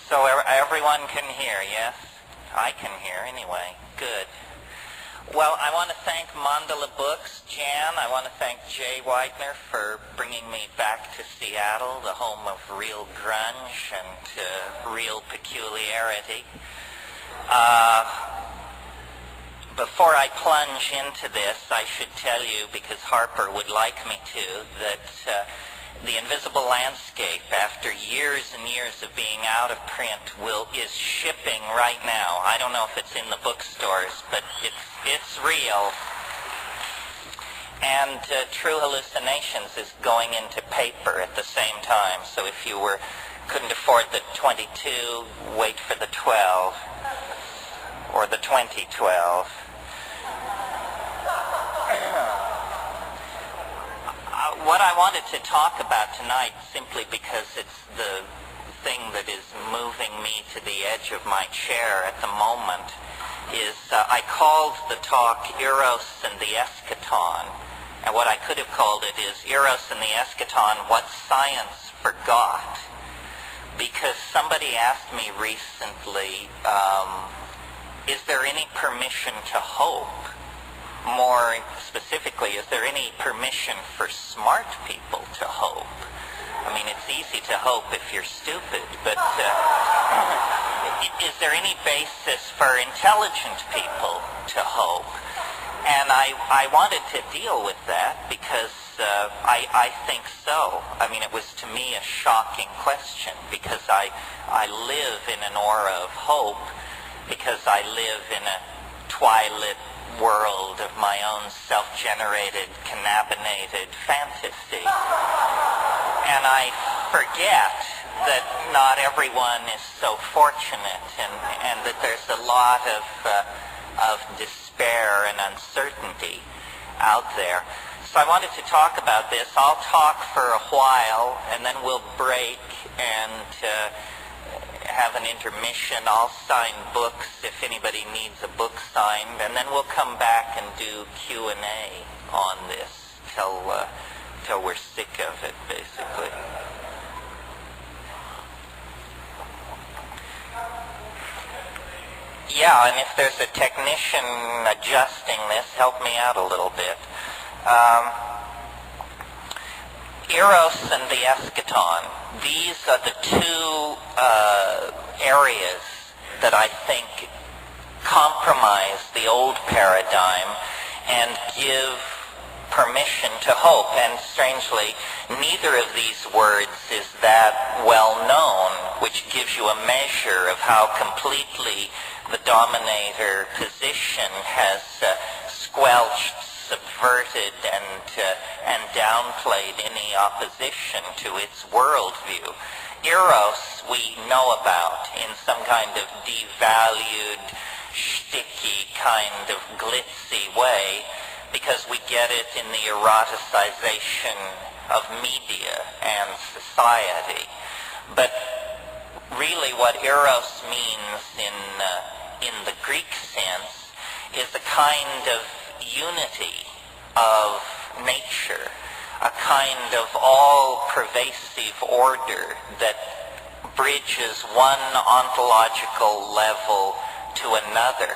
So everyone can hear, yes? I can hear anyway. Good. Well, I want to thank Mandala Books, Jan. I want to thank Jay Widener for bringing me back to Seattle, the home of real grunge and real peculiarity. Before I plunge into this, I should tell you, because Harper would like me to, that The Invisible Landscape, after years and years of being out of print, is shipping right now. I don't know if it's in the bookstores, but it's real. And True Hallucinations is going into paper at the same time. So if you couldn't afford the 22, wait for the 12 or the 2012. What I wanted to talk about tonight, simply because it's the thing that is moving me to the edge of my chair at the moment, is I called the talk Eros and the Eschaton. And what I could have called it is Eros and the Eschaton, What Science Forgot. Because somebody asked me recently, is there any permission to hope? More specifically, is there any permission for smart people to hope? I mean, it's easy to hope if you're stupid, but is there any basis for intelligent people to hope? And I wanted to deal with that because I think so. I mean, it was to me a shocking question because I live in an aura of hope because I live in a twilit world of my own self-generated, cannabinated fantasy. And I forget that not everyone is so fortunate and that there's a lot of despair and uncertainty out there. So I wanted to talk about this. I'll talk for a while and then we'll break and have an intermission. I'll sign books if anybody needs a book signed, and then we'll come back and do Q&A on this till we're sick of it, basically. Yeah, and if there's a technician adjusting this, help me out a little bit. Eros and the Eschaton. These are the two areas that I think compromise the old paradigm and give permission to hope. And strangely, neither of these words is that well known, which gives you a measure of how completely the dominator position has squelched, subverted, and downplayed any opposition to its worldview. Eros we know about in some kind of devalued, shticky, kind of glitzy way because we get it in the eroticization of media and society. But really what Eros means in the Greek sense is a kind of unity of nature, a kind of all-pervasive order that bridges one ontological level to another.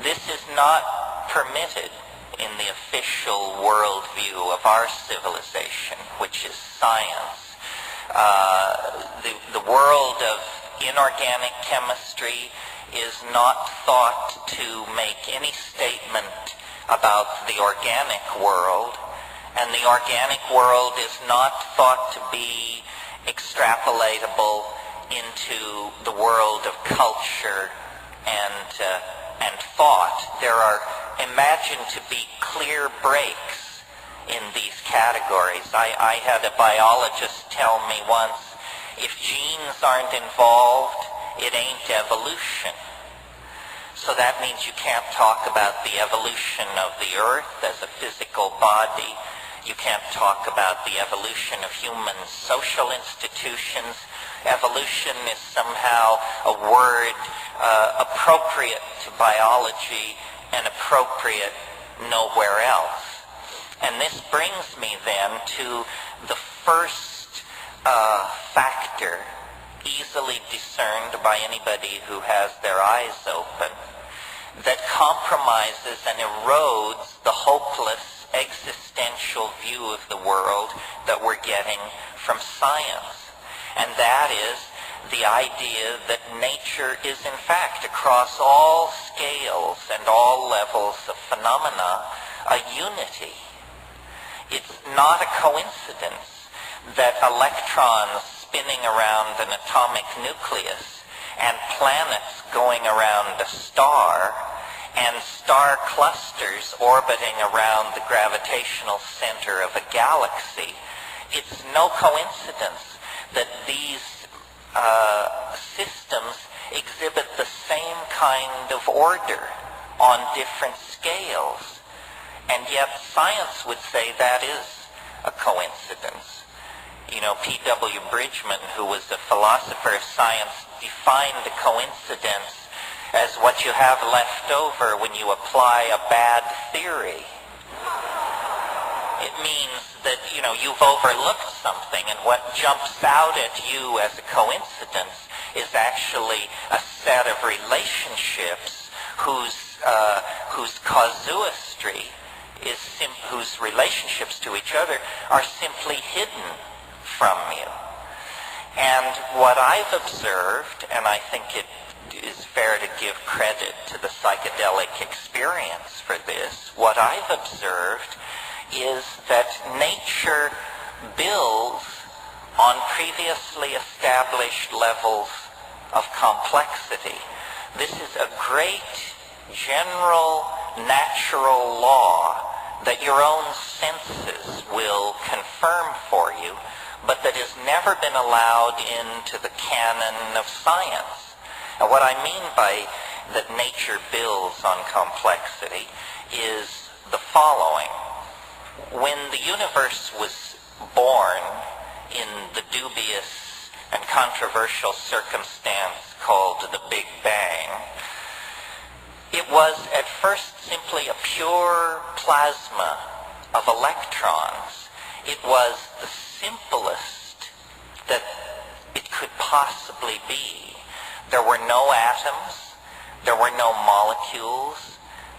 This is not permitted in the official worldview of our civilization, which is science. The world of inorganic chemistry is not thought to make any statement about the organic world, and the organic world is not thought to be extrapolatable into the world of culture and thought. There are imagined to be clear breaks in these categories. I had a biologist tell me once, if genes aren't involved, it ain't evolution. So that means you can't talk about the evolution of the earth as a physical body. You can't talk about the evolution of human social institutions. Evolution is somehow a word appropriate to biology and appropriate nowhere else. And this brings me then to the first factor easily discerned by anybody who has their eyes open, that compromises and erodes the hopeless existential view of the world that we're getting from science. And that is the idea that nature is in fact, across all scales and all levels of phenomena, a unity. It's not a coincidence that electrons spinning around an atomic nucleus and planets going around a star and star clusters orbiting around the gravitational center of a galaxy, it's no coincidence that these systems exhibit the same kind of order on different scales. And yet science would say that is a coincidence. You know, P.W. Bridgman, who was a philosopher of science, defined a coincidence as what you have left over when you apply a bad theory. It means that, you know, you've overlooked something, and what jumps out at you as a coincidence is actually a set of relationships whose casuistry is whose relationships to each other are simply hidden from you. And what I've observed, and I think it is fair to give credit to the psychedelic experience for this, what I've observed is that nature builds on previously established levels of complexity. This is a great general natural law that your own senses will confirm for you, but that has never been allowed into the canon of science. And what I mean by that nature builds on complexity is the following. When the universe was born in the dubious and controversial circumstance called the Big Bang, it was at first simply a pure plasma of electrons. It was the simplest that it could possibly be. There were no atoms, there were no molecules,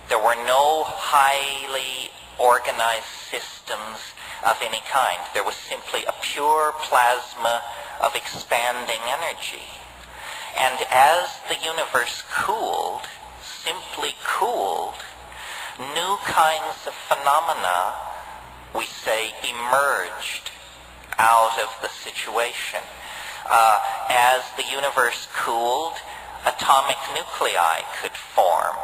there were no highly organized systems of any kind. There was simply a pure plasma of expanding energy. And as the universe cooled, simply cooled, new kinds of phenomena, we say, emerged out of the situation. As the universe cooled, atomic nuclei could form,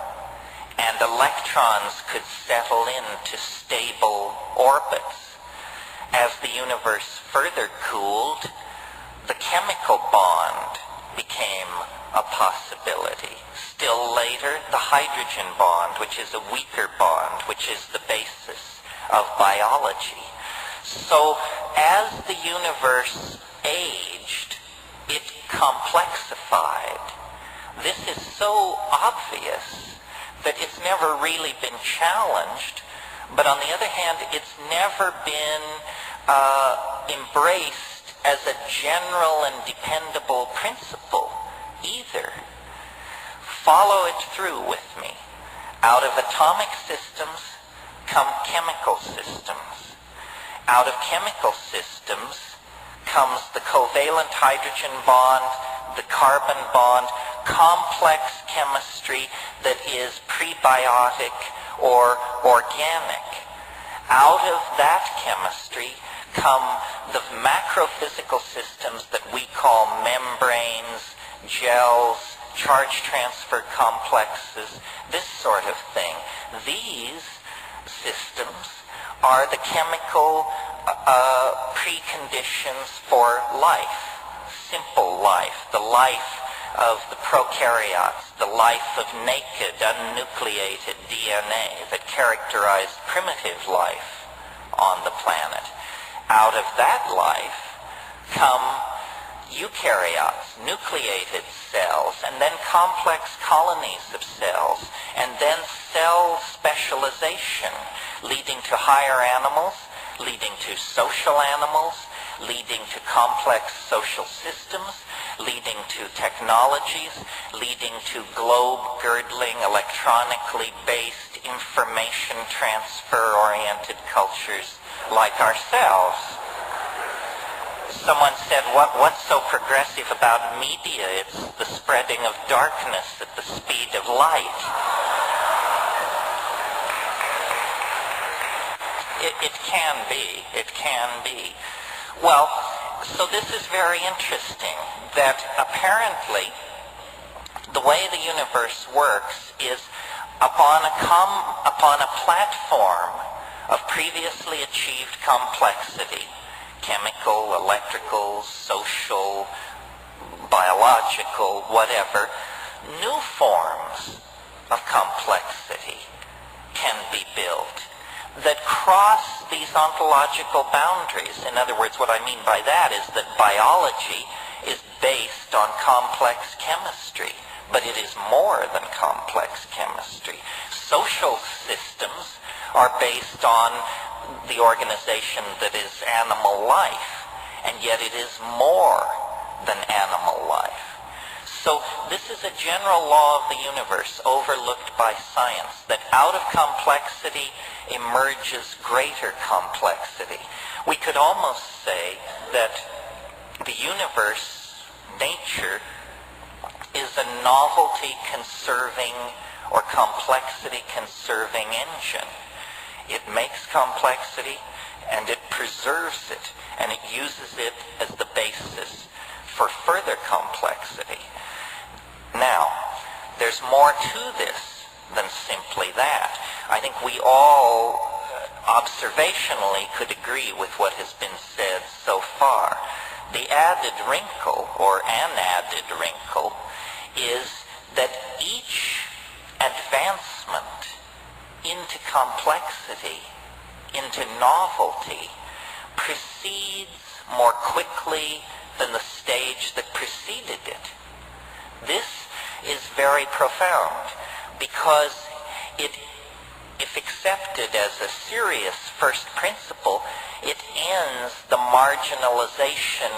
and electrons could settle into stable orbits. As the universe further cooled, the chemical bond became a possibility. Still later, the hydrogen bond, which is a weaker bond, which is the basis of biology. So as the universe aged, it complexified. This is so obvious that it's never really been challenged, but on the other hand, it's never been embraced as a general and dependable principle either. Follow it through with me. Out of atomic systems come chemical systems. Out of chemical systems comes the covalent hydrogen bond, the carbon bond, complex chemistry that is prebiotic or organic. Out of that chemistry come the macrophysical systems that we call membranes, gels, charge transfer complexes, this sort of thing. These systems are the chemical preconditions for life, simple life, the life of the prokaryotes, the life of naked, unnucleated DNA that characterized primitive life on the planet. Out of that life come eukaryotes, nucleated cells, and then complex colonies of cells, and then cell specialization, leading to higher animals, leading to social animals, leading to complex social systems, leading to technologies, leading to globe-girdling, electronically based, information transfer-oriented cultures like ourselves. Someone said, what's so progressive about media? It's the spreading of darkness at the speed of light. It can be. It can be. Well, so this is very interesting, that apparently the way the universe works is upon a platform of previously achieved complexity, chemical, electrical, social, biological, whatever, new forms of complexity can be built that cross these ontological boundaries. In other words, what I mean by that is that biology is based on complex chemistry, but it is more than complex chemistry. Social systems are based on the organization that is animal life, and yet it is more than animal life. So this is a general law of the universe overlooked by science, that out of complexity emerges greater complexity. We could almost say that the universe, nature, is a novelty-conserving or complexity-conserving engine. It makes complexity and it preserves it, and it uses it as the basis for further complexity. Now, there's more to this than simply that. I think we all observationally could agree with what has been said so far. The added wrinkle, or an added wrinkle, is that each advancement into complexity, into novelty, proceeds more quickly than the stage that preceded it. This is very profound, because if accepted as a serious first principle, it ends the marginalization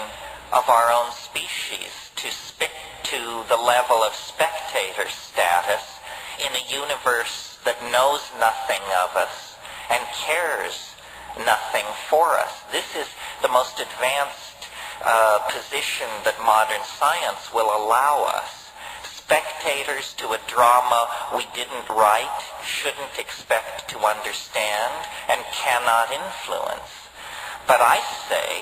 of our own species to the level of spectator status in a universe that knows nothing of us and cares nothing for us. This is the most advanced position that modern science will allow us. Spectators to a drama we didn't write, shouldn't expect to understand, and cannot influence. But I say,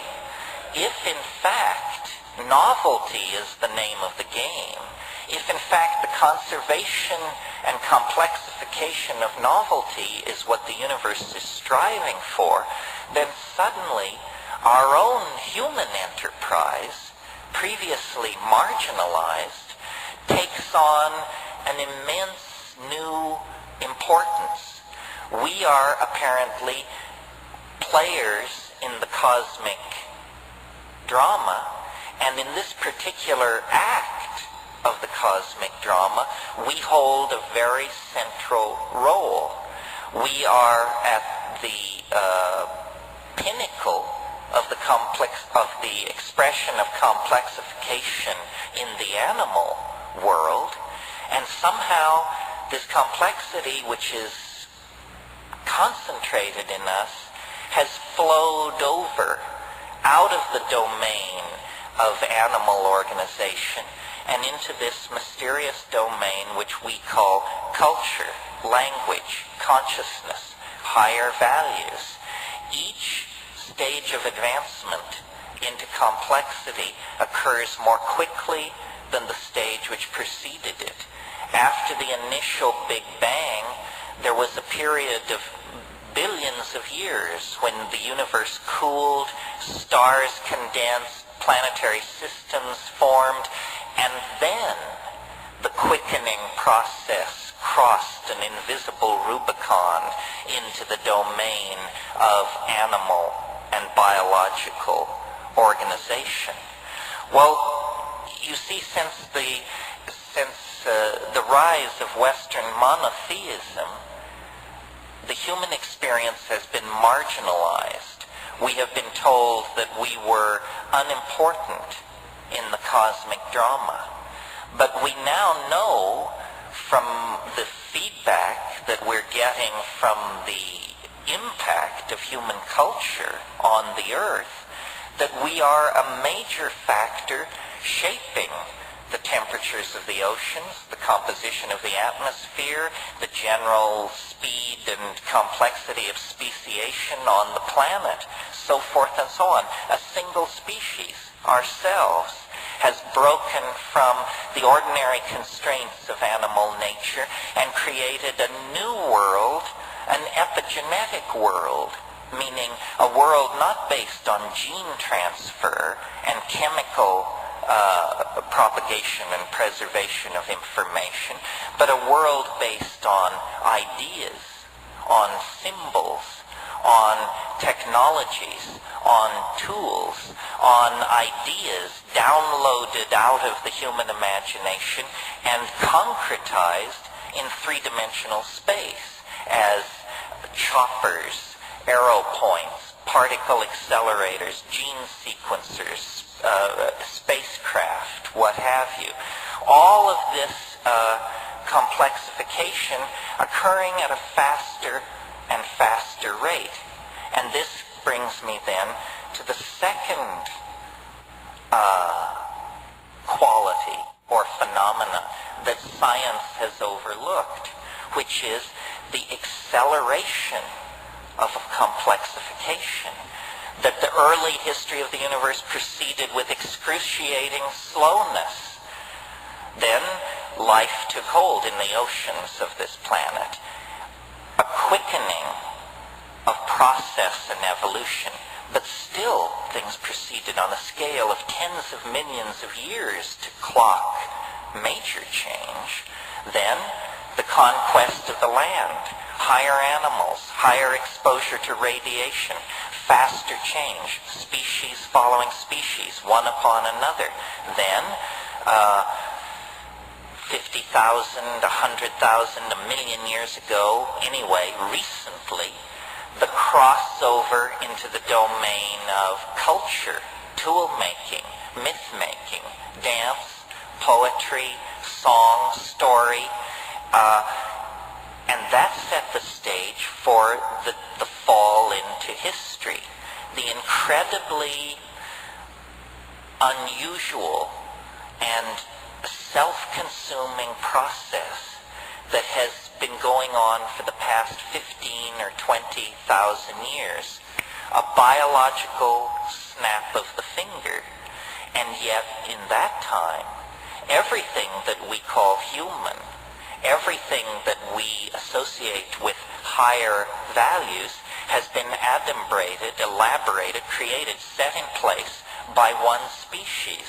if in fact novelty is the name of the game, if in fact the conservation and complexification of novelty is what the universe is striving for, then suddenly our own human enterprise, previously marginalized, takes on an immense new importance. We are apparently players in the cosmic drama, and in this particular act of the cosmic drama, we hold a very central role. We are at the pinnacle of the expression of complexification in the animal world, and somehow this complexity, which is concentrated in us, has flowed over out of the domain of animal organization and into this mysterious domain which we call culture, language, consciousness, higher values. Each stage of advancement into complexity occurs more quickly than the stage which preceded it. After the initial Big Bang, there was a period of billions of years when the universe cooled, stars condensed, planetary systems formed, and then the quickening process crossed an invisible Rubicon into the domain of animal and biological organization. Well, you see, since the rise of Western monotheism, the human experience has been marginalized. We have been told that we were unimportant in the cosmic drama. But we now know from the feedback that we're getting from the impact of human culture on the Earth that we are a major factor shaping the temperatures of the oceans, the composition of the atmosphere, the general speed and complexity of speciation on the planet, so forth and so on. A single species, ourselves, has broken from the ordinary constraints of animal nature and created a new world, an epigenetic world, meaning a world not based on gene transfer and chemical propagation and preservation of information, but a world based on ideas, on symbols, on technologies, on tools, on ideas downloaded out of the human imagination and concretized in three-dimensional space as choppers, arrow points, particle accelerators, gene sequencers, spacecraft, what have you. All of this complexification occurring at a faster and faster rate. And this brings me then to the second quality or phenomena that science has overlooked, which is the acceleration of complexification. That the early history of the universe proceeded with excruciating slowness. Then life took hold in the oceans of this planet. A quickening of process and evolution, but still things proceeded on a scale of tens of millions of years to clock major change. Then the conquest of the land, higher animals, higher exposure to radiation, faster change, species following species, one upon another. Then 50,000, 100,000, a million years ago, anyway, recently, the crossover into the domain of culture, tool-making, myth-making, dance, poetry, song, story, and that set the stage for the fall into history. The incredibly unusual and self-consuming process that has been going on for the past 15 or 20,000 years. A biological snap of the finger. And yet, in that time, everything that we call human, everything that we associate with higher values has been adumbrated, elaborated, created, set in place by one species,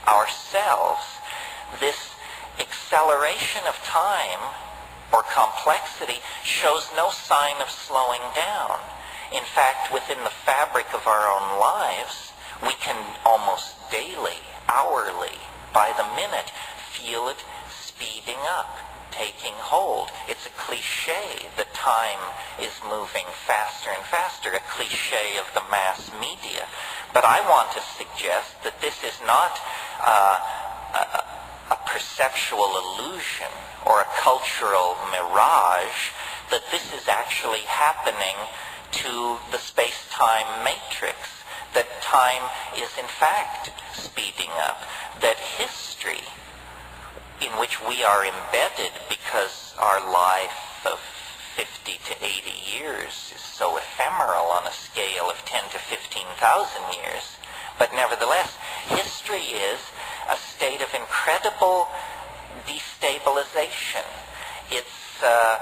ourselves. This acceleration of time or complexity shows no sign of slowing down. In fact, within the fabric of our own lives, we can almost daily, hourly, by the minute, feel it speeding up, taking hold. It's a cliche that time is moving faster and faster, a cliche of the mass media. But I want to suggest that this is not a perceptual illusion or a cultural mirage, that this is actually happening to the space-time matrix, that time is in fact speeding up, that history in which we are embedded because our life of 50 to 80 years is so ephemeral on a scale of 10 to 15,000 years. But nevertheless, history is a state of incredible destabilization. It's a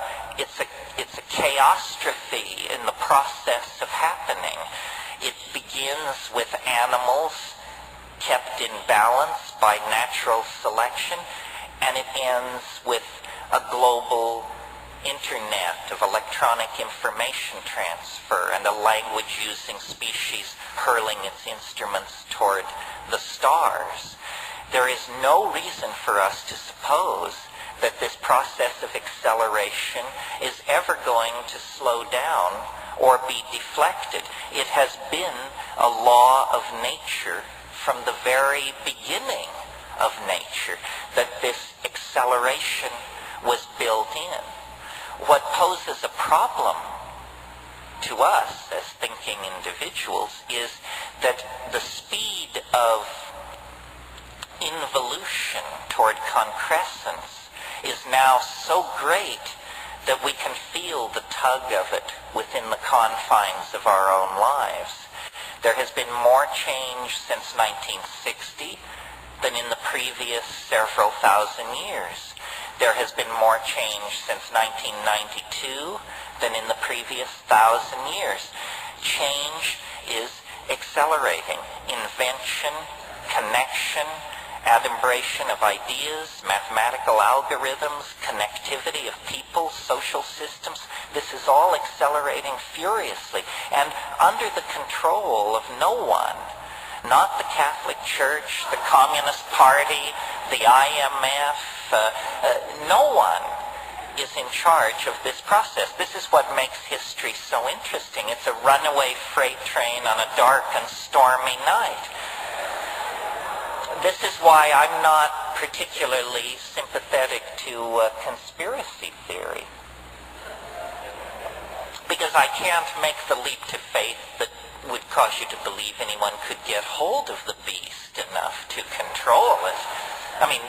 chaostrophe in the process of happening. It begins with animals kept in balance by natural selection, and it ends with a global internet of electronic information transfer and a language-using species hurling its instruments toward the stars. There is no reason for us to suppose that this process of acceleration is ever going to slow down or be deflected. It has been a law of nature from the very beginning of nature, that this acceleration was built in. What poses a problem to us as thinking individuals is that the speed of involution toward concrescence is now so great that we can feel the tug of it within the confines of our own lives. There has been more change since 1960 than in the previous several thousand years. There has been more change since 1992 than in the previous 1,000 years. Change is accelerating. Invention, connection, adumbration of ideas, mathematical algorithms, connectivity of people, social systems, this is all accelerating furiously and under the control of no one. Not the Catholic Church, the Communist Party, the IMF, no one is in charge of this process. This is what makes history so interesting. It's a runaway freight train on a dark and stormy night. This is why I'm not particularly sympathetic to conspiracy theory. Because I can't make the leap to faith that would cause you to believe anyone could get hold of the beast enough to control it. I mean,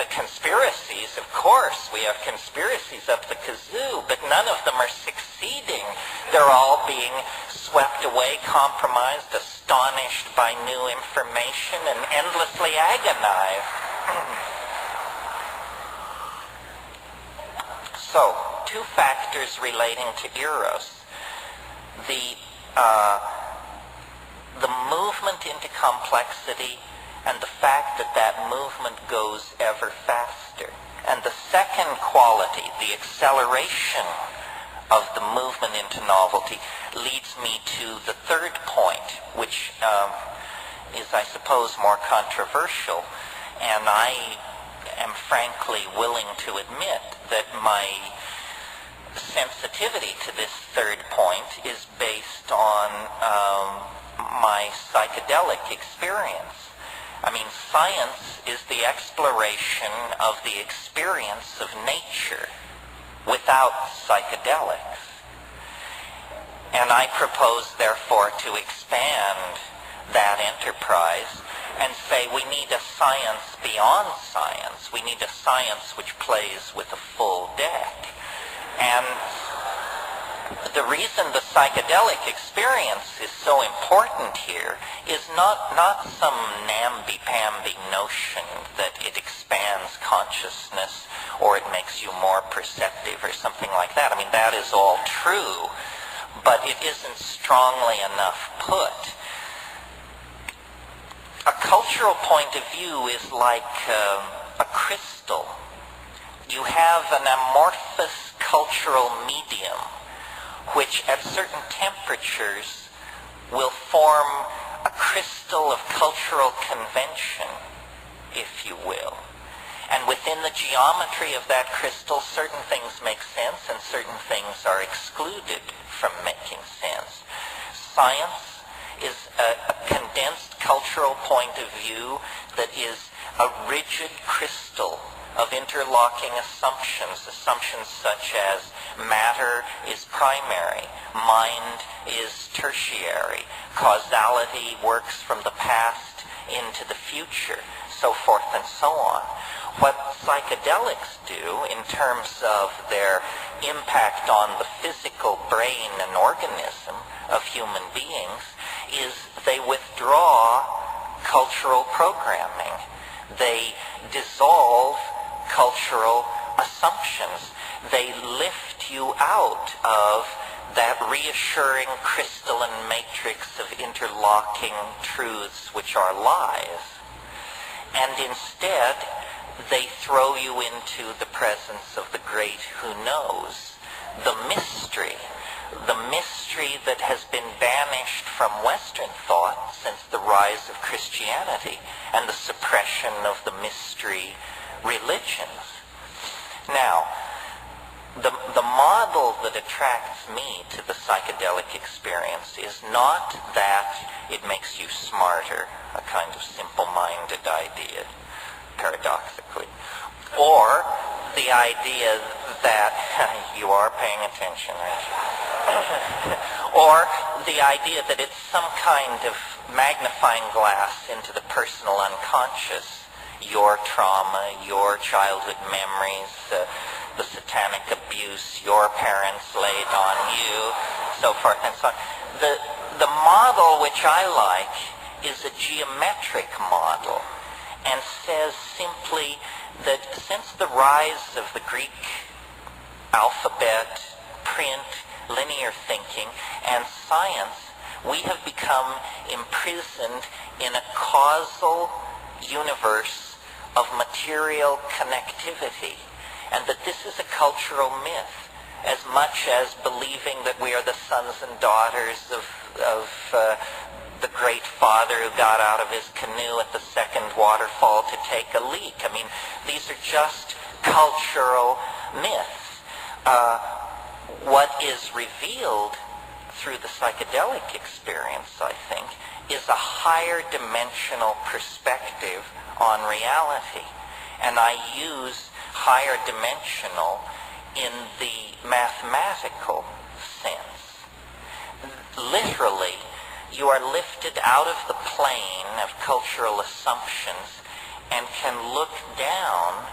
conspiracies, of course, we have conspiracies up the kazoo, but none of them are succeeding. They're all being swept away, compromised, astonished by new information, and endlessly agonized. So, two factors relating to Eros. The movement into complexity and the fact that that movement goes ever faster. And the second quality, the acceleration of the movement into novelty, leads me to the third point, which is, I suppose, more controversial. And I am frankly willing to admit that my sensitivity to this third point is based on my psychedelic experience. I mean, science is the exploration of the experience of nature without psychedelics. And I propose, therefore, to expand that enterprise and say we need a science beyond science. We need a science which plays with a full deck. And the reason the psychedelic experience is so important here is not some namby-pamby notion that it expands consciousness or it makes you more perceptive or something like that. I mean, that is all true, but it isn't strongly enough put. A cultural point of view is like a crystal. You have an amorphous cultural medium which at certain temperatures will form a crystal of cultural convention, if you will. And within the geometry of that crystal, certain things make sense and certain things are excluded from making sense. Science is a condensed cultural point of view that is a rigid crystal of interlocking assumptions such as matter is primary, mind is tertiary, causality works from the past into the future, so forth and so on. What psychedelics do in terms of their impact on the physical brain and organism of human beings is they withdraw cultural programming. They dissolve cultural assumptions. They lift you out of that reassuring crystalline matrix of interlocking truths which are lies. And instead, they throw you into the presence of the great who knows, the mystery that has been banished from Western thought since the rise of Christianity and the suppression of the mystery religions. Now, the model that attracts me to the psychedelic experience is not that it makes you smarter, a kind of simple-minded idea, paradoxically, or the idea that you are paying attention, aren't you? Or the idea that it's some kind of magnifying glass into the personal unconscious, your trauma, your childhood memories, the satanic abuse your parents laid on you, so forth and so on. The model which I like is a geometric model and says simply that since the rise of the Greek alphabet, print, linear thinking, and science, we have become imprisoned in a causal universe of material connectivity, and that this is a cultural myth as much as believing that we are the sons and daughters of the great father who got out of his canoe at the second waterfall to take a leak. I mean, these are just cultural myths. What is revealed through the psychedelic experience, I think, is a higher dimensional perspective on reality. And I use higher dimensional in the mathematical sense. Literally, you are lifted out of the plane of cultural assumptions and can look down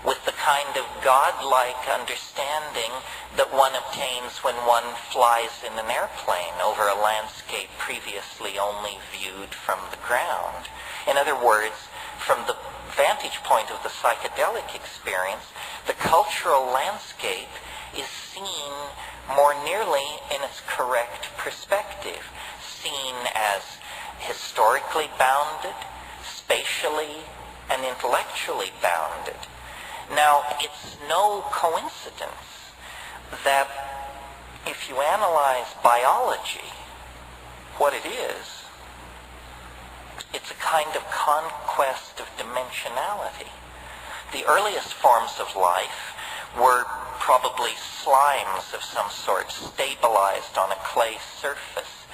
with the kind of godlike understanding that one obtains when one flies in an airplane over a landscape previously only viewed from the ground. In other words, from the vantage point of the psychedelic experience, the cultural landscape is seen more nearly in its correct perspective, seen as historically bounded, spatially and intellectually bounded. Now, it's no coincidence that if you analyze biology, what it is, it's a kind of conquest of dimensionality. The earliest forms of life were probably slimes of some sort, stabilized on a clay surface,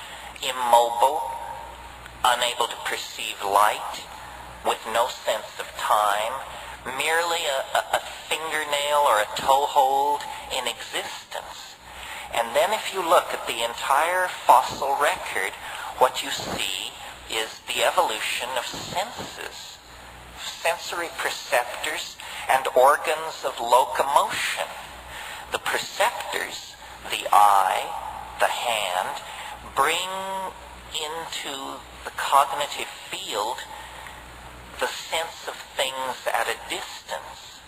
immobile, unable to perceive light, with no sense of time, merely a fingernail or a toehold in existence. And then if you look at the entire fossil record, what you see is the evolution of senses, sensory perceptors and organs of locomotion. The perceptors, the eye, the hand, bring into the cognitive field the sense of things at a distance.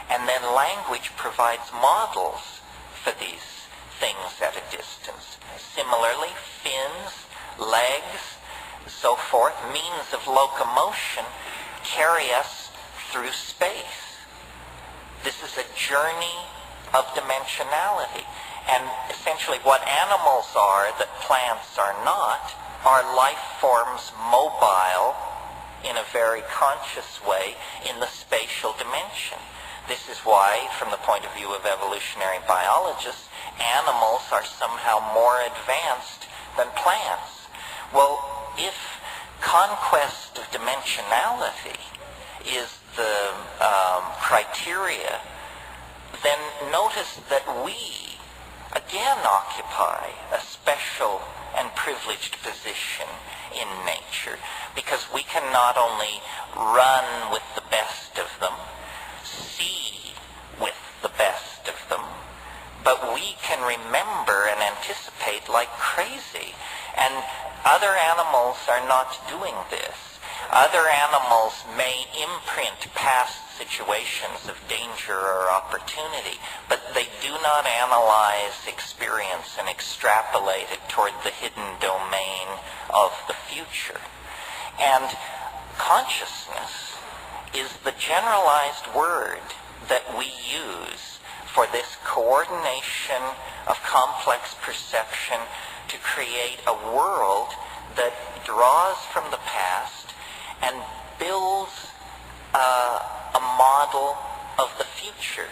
And then language provides models for these things at a distance. Similarly, fins, legs, so forth, means of locomotion carry us through space. This is a journey of dimensionality. And essentially what animals are that plants are not are life forms mobile in a very conscious way in the spatial dimension. This is why, from the point of view of evolutionary biologists, animals are somehow more advanced than plants. Well, if conquest of dimensionality is the criteria, then notice that we again occupy a special and privileged position in nature, because we can not only run with the best of them, see with the best of them, but we can remember and anticipate like crazy. And other animals are not doing this. Other animals may imprint past situations of danger or opportunity, but they do not analyze experience and extrapolate it toward the hidden domain of the future. And consciousness is the generalized word that we use for this coordination of complex perception to create a world that draws from the past and builds a model of the future.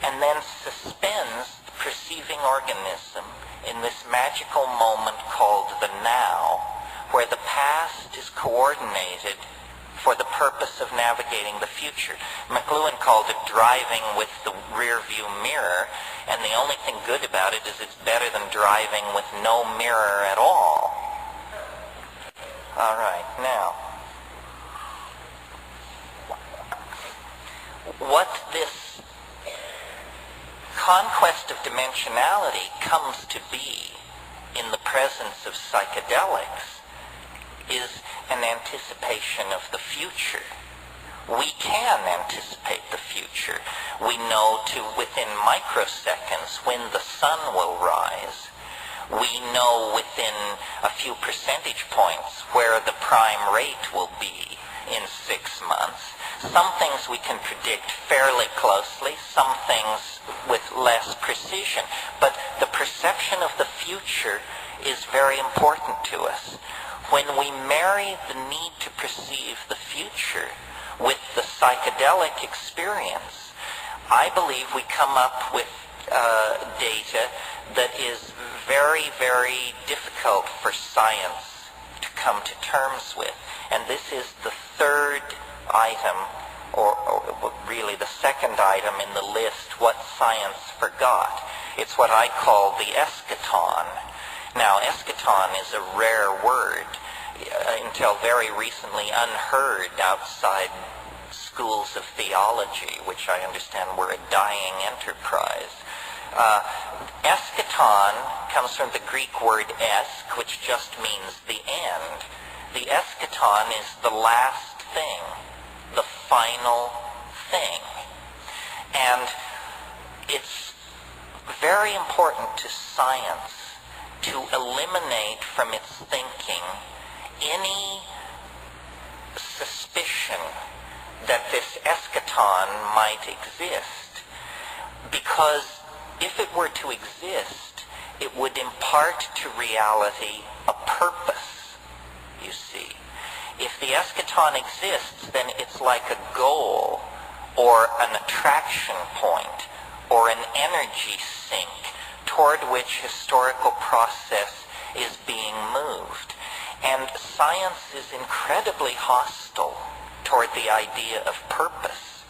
and then suspends the perceiving organism in this magical moment called the now, where the past is coordinated for the purpose of navigating the future. McLuhan called it driving with the rear view mirror, and the only thing good about it is it's better than driving with no mirror at all. All right, now, what this conquest of dimensionality comes to be in the presence of psychedelics is an anticipation of the future. We can anticipate the future. We know within microseconds when the sun will rise. We know within a few percentage points where the prime rate will be in 6 months. Some things we can predict fairly closely, some things with less precision. But the perception of the future is very important to us. When we marry the need to perceive the future with the psychedelic experience, I believe we come up with data that is very, very difficult for science to come to terms with. And this is the third item, or really the second item in the list, what science forgot. It's what I call the eschaton. Now, eschaton is a rare word, until very recently unheard outside schools of theology, which I understand were a dying enterprise. Eschaton comes from the Greek word esch, which just means the end. The eschaton is the last thing, the final thing. And it's very important to science to eliminate from its thinking any suspicion that this eschaton might exist, because if it were to exist, it would impart to reality a purpose, you see. If the eschaton exists, then it's like a goal or an attraction point or an energy sink toward which historical process is being moved. And science is incredibly hostile toward the idea of purpose.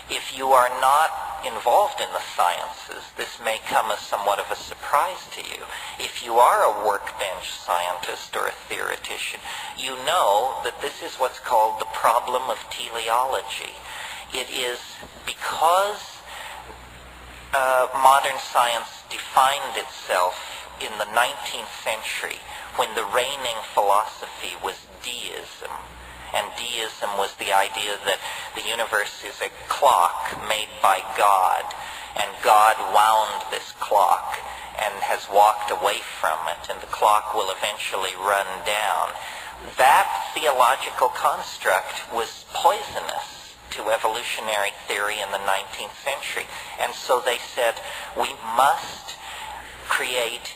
If you are not involved in the sciences, this may come as somewhat of a surprise to you. If you are a workbench scientist or a theoretician, you know that this is what's called the problem of teleology. It is because modern science defined itself in the 19th century when the reigning philosophy was deism. And deism was the idea that the universe is a clock made by God, and God wound this clock and has walked away from it, and the clock will eventually run down. That theological construct was poisonous to evolutionary theory in the 19th century. And so they said, we must create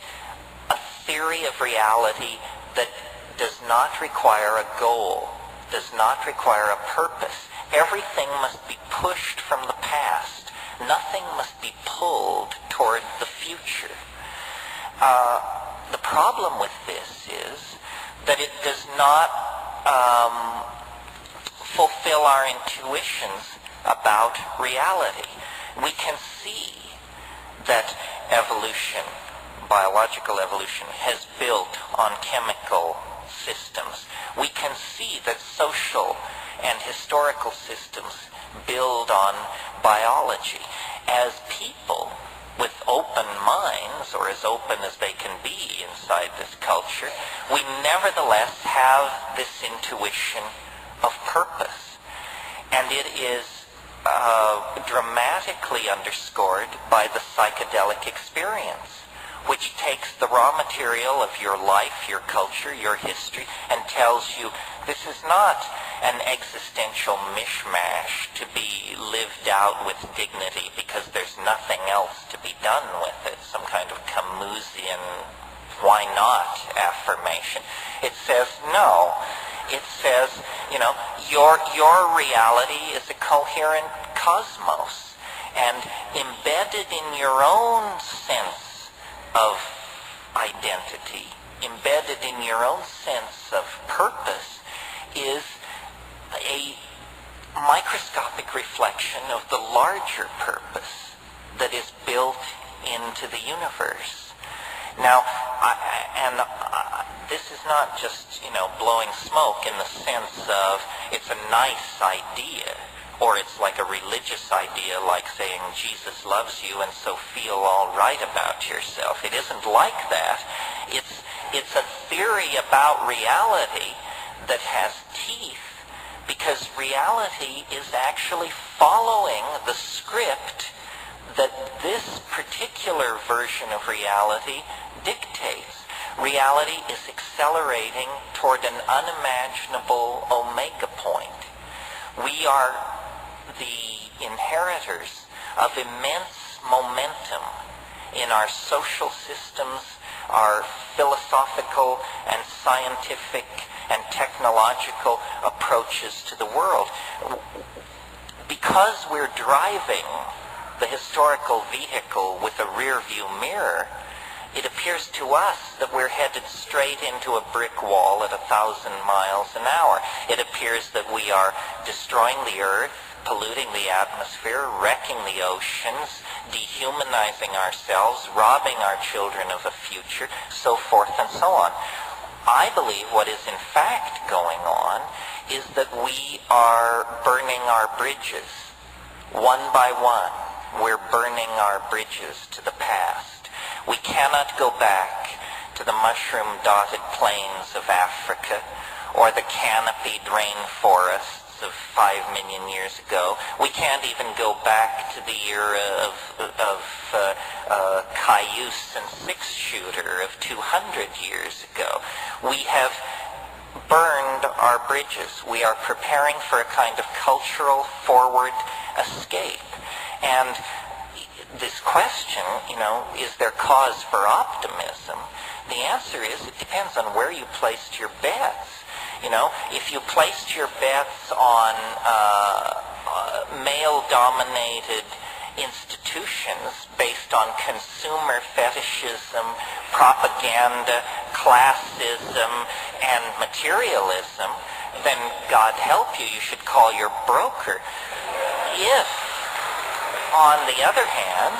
a theory of reality that does not require a goal, does not require a purpose. Everything must be pushed from the past. Nothing must be pulled toward the future. The problem with this is that it does not fulfill our intuitions about reality. We can see that evolution, biological evolution, has built on chemical systems. We can see that social and historical systems build on biology. As people with open minds, or as open as they can be inside this culture, we nevertheless have this intuition of purpose. And it is dramatically underscored by the psychedelic experience, which takes the raw material of your life, your culture, your history, and tells you this is not an existential mishmash to be lived out with dignity because there's nothing else to be done with it, some kind of Camusian why not affirmation. It says no. It says, your reality is a coherent cosmos. And embedded in your own sense of identity, embedded in your own sense of purpose, is a microscopic reflection of the larger purpose that is built into the universe. Now, this is not just, blowing smoke in the sense of it's a nice idea, or it's like a religious idea, like saying Jesus loves you and so feel all right about yourself. It isn't like that. It's a theory about reality that has teeth, because reality is actually following the script that this particular version of reality dictates. Reality is accelerating toward an unimaginable omega point. We are the inheritors of immense momentum in our social systems, our philosophical and scientific and technological approaches to the world. Because we're driving the historical vehicle with a rear-view mirror, it appears to us that we're headed straight into a brick wall at 1,000 miles an hour. It appears that we are destroying the earth, polluting the atmosphere, wrecking the oceans, dehumanizing ourselves, robbing our children of a future, so forth and so on. I believe what is in fact going on is that we are burning our bridges. One by one, we're burning our bridges to the past. We cannot go back to the mushroom-dotted plains of Africa or the canopied rainforests of 5 million years ago. We can't even go back to the era of cayuse and six-shooter of 200 years ago. We have burned our bridges. We are preparing for a kind of cultural forward escape. And this question, is there cause for optimism? The answer is it depends on where you placed your bets. If you placed your bets on male-dominated institutions based on consumer fetishism, propaganda, classism, and materialism, then God help you, you should call your broker. If, on the other hand,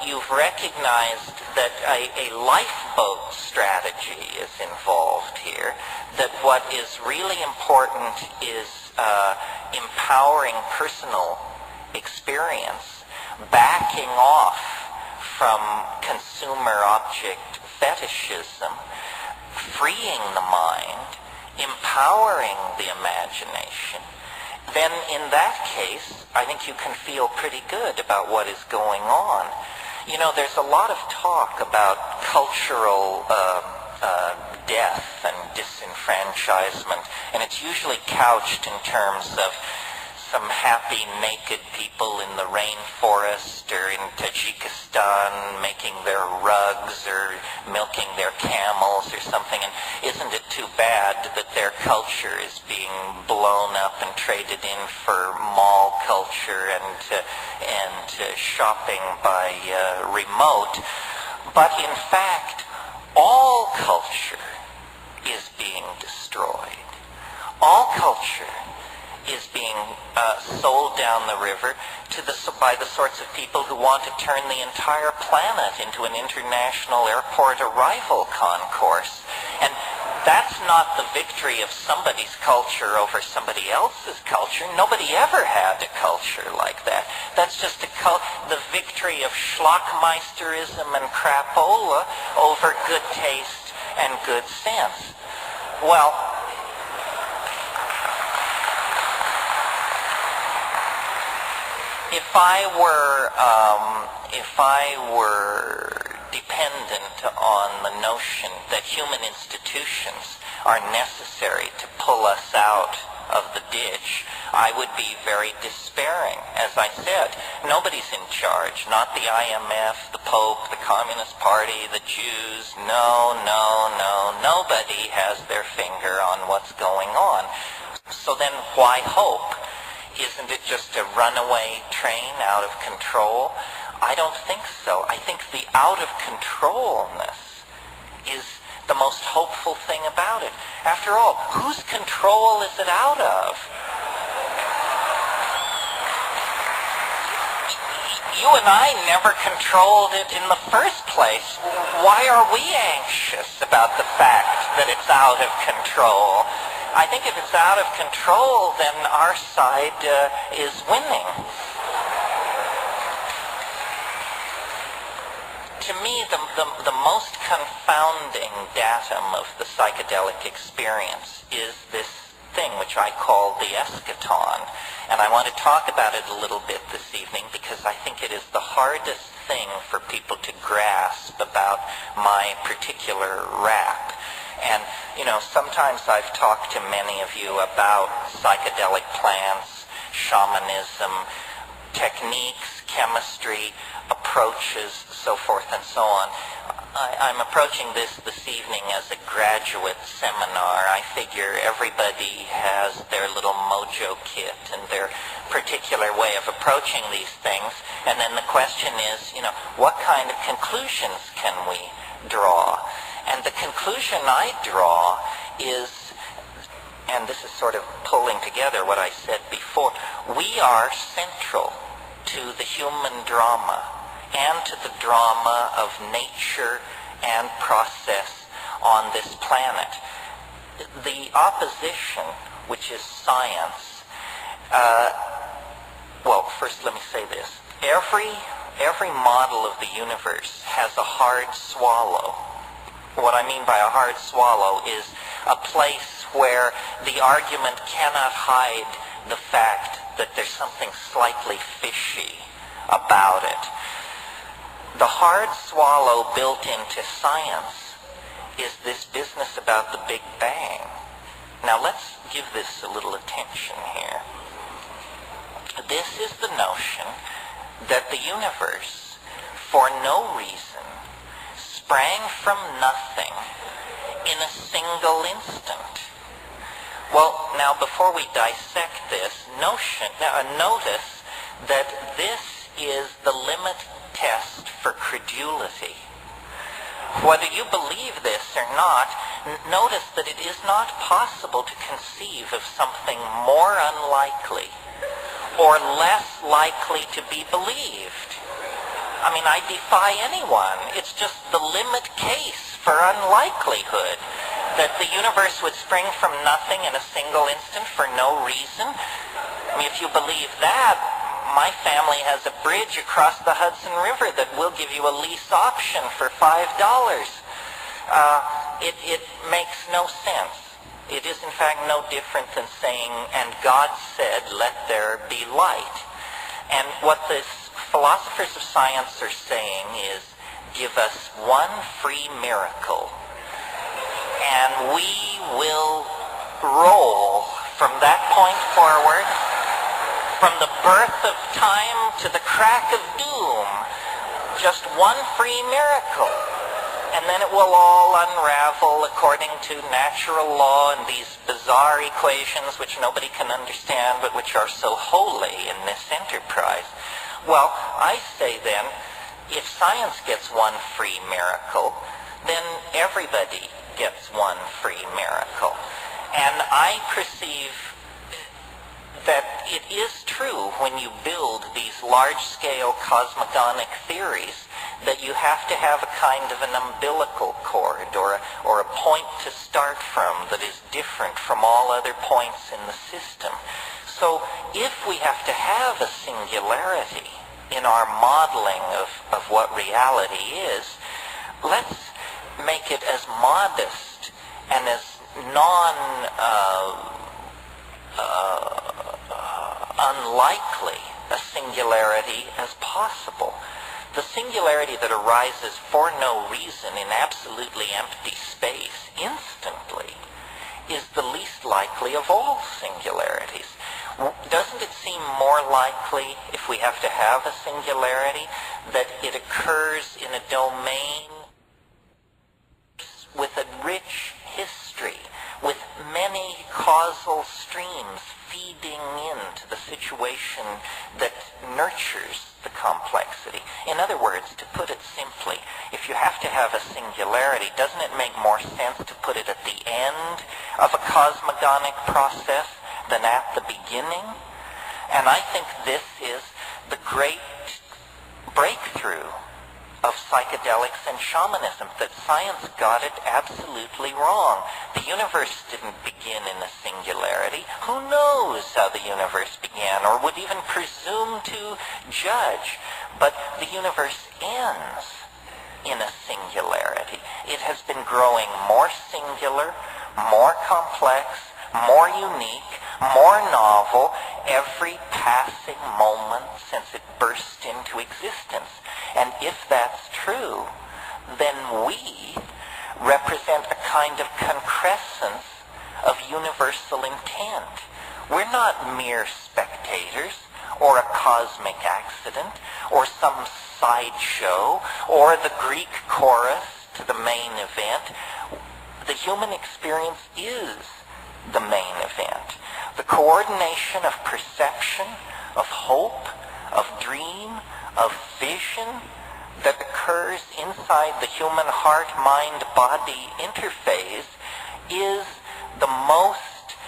you've recognized that a lifeboat strategy is involved here, that what is really important is empowering personal experience, backing off from consumer object fetishism, freeing the mind, empowering the imagination, then in that case, I think you can feel pretty good about what is going on. There's a lot of talk about cultural death and disenfranchisement, and it's usually couched in terms of some happy naked people in the rainforest or in Tajikistan making their rugs or milking their camels or something. And isn't it too bad that their culture is being blown up and traded in for mall culture and shopping by remote? But in fact, all culture is being destroyed. All culture is being sold down the river by the sorts of people who want to turn the entire planet into an international airport arrival concourse. And that's not the victory of somebody's culture over somebody else's culture. Nobody ever had a culture like that. That's just the victory of schlockmeisterism and crapola over good taste and good sense. Well, if I were dependent on the notion that human institutions are necessary to pull us out of the ditch, I would be very despairing. As I said, nobody's in charge. Not the IMF, the Pope, the Communist Party, the Jews. No. Nobody has their finger on what's going on. So then why hope? isn't it just a runaway train out of control? I don't think so. I think the out of controlness is the most hopeful thing about it. After all, whose control is it out of? You and I never controlled it in the first place. Why are we anxious about the fact that it's out of control? I think if it's out of control, then our side is winning. To me, the most confounding datum of the psychedelic experience is this thing which I call the eschaton. And I want to talk about it a little bit this evening because I think it is the hardest thing for people to grasp about my particular rap. And, you know, sometimes I've talked to many of you about psychedelic plants, shamanism, techniques, chemistry, approaches, so forth and so on. I'm approaching this evening as a graduate seminar. I figure everybody has their little mojo kit and their particular way of approaching these things. And then the question is, you know, what kind of conclusions can we draw? And the conclusion I draw is, and this is sort of pulling together what I said before, we are central to the human drama and to the drama of nature and process on this planet. The opposition, which is science, well, first let me say this. Every model of the universe has a hard swallow. What I mean by a hard swallow is a place where the argument cannot hide the fact that there's something slightly fishy about it. The hard swallow built into science is this business about the Big Bang. Now let's give this a little attention here. This is the notion that the universe, for no reason, sprang from nothing in a single instant. Well, now before we dissect this notion, notice that this is the limit test for credulity. Whether you believe this or not, notice that it is not possible to conceive of something more unlikely or less likely to be believed. I mean, I defy anyone. It's just the limit case for unlikelihood that the universe would spring from nothing in a single instant for no reason. I mean, if you believe that, my family has a bridge across the Hudson River that will give you a lease option for $5. It makes no sense. It is in fact no different than saying, and God said, let there be light. And what the philosophers of science are saying is, give us one free miracle, and we will roll from that point forward, from the birth of time to the crack of doom, just one free miracle. And then it will all unravel according to natural law and these bizarre equations which nobody can understand but which are so holy in this enterprise. Well, I say then, if science gets one free miracle, then everybody gets one free miracle. And I perceive that it is true when you build these large-scale cosmogonic theories that you have to have a kind of an umbilical cord or a point to start from that is different from all other points in the system. So if we have to have a singularity in our modeling of what reality is, let's make it as modest and as unlikely a singularity as possible. The singularity that arises for no reason in absolutely empty space instantly is the least likely of all singularities. Doesn't it seem more likely, if we have to have a singularity, that it occurs in a domain with a rich history, with many causal streams feeding into the situation that nurtures the complexity. In other words, to put it simply, if you have to have a singularity, doesn't it make more sense to put it at the end of a cosmogonic process than at the beginning? And I think this is the great breakthrough of psychedelics and shamanism, that science got it absolutely wrong. The universe didn't begin in a singularity. Who knows how the universe began, or would even presume to judge? But the universe ends in a singularity. It has been growing more singular, more complex, more unique, more novel every passing moment since it burst into existence. And if that's true, then we represent a kind of concrescence of universal intent. We're not mere spectators, or a cosmic accident, or some sideshow, or the Greek chorus to the main event. The human experience is the main event. The coordination of perception, of hope, of dream, of vision that occurs inside the human heart-mind-body interface is the most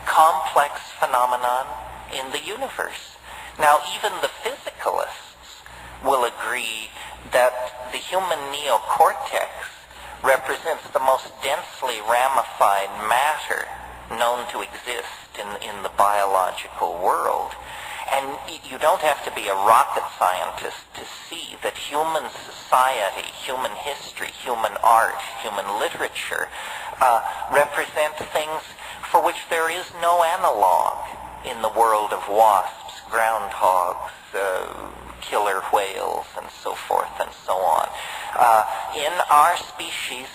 complex phenomenon in the universe. Now, even the physicalists will agree that the human neocortex represents the most densely ramified matter known to exist in the biological world. And you don't have to be a rocket scientist to see that human society, human history, human art, human literature represent things for which there is no analog in the world of wasps, groundhogs, killer whales, and so forth and so on. In our species,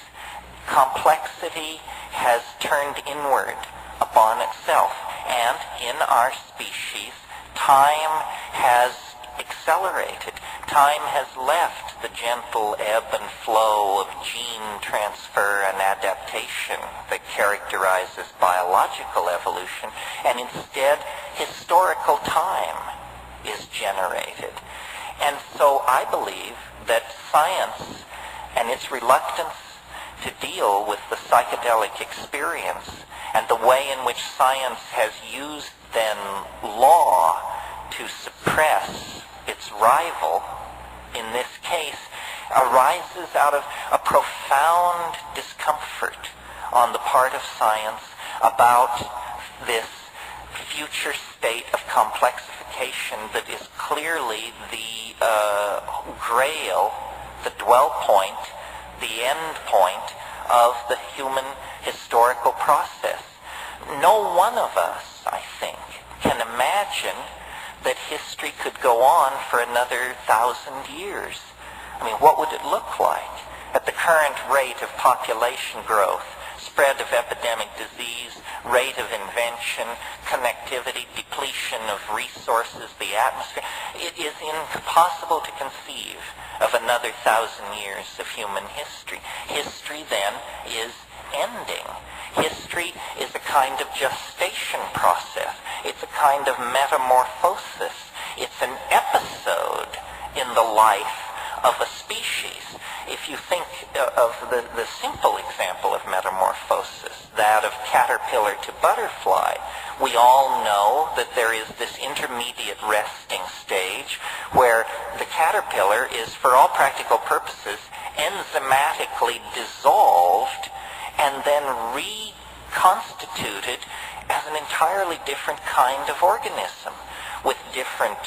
complexity has turned inward upon itself, and in our species, time has accelerated. Time has left the gentle ebb and flow of gene transfer and adaptation that characterizes biological evolution, and instead historical time is generated. And so I believe that science and its reluctance to deal with the psychedelic experience and the way in which science has used then law to suppress its rival, in this case, arises out of a profound discomfort on the part of science about this future state of complexification that is clearly the grail, the dwell point, the end point of the human historical process. No one of us, I think, can imagine that history could go on for another 1,000 years. I mean, what would it look like at the current rate of population growth, spread of epidemic disease, rate of invention, connectivity, depletion of resources, the atmosphere? It is impossible to conceive of another 1,000 years of human history. History then is ending. History is a kind of gestation process. It's a kind of metamorphosis. It's an episode in the life of a species. If you think of the simple example of metamorphosis, that of caterpillar to butterfly, we all know that there is this intermediate resting stage where the caterpillar is, for all practical purposes, enzymatically dissolved and then reconstituted as an entirely different kind of organism, with different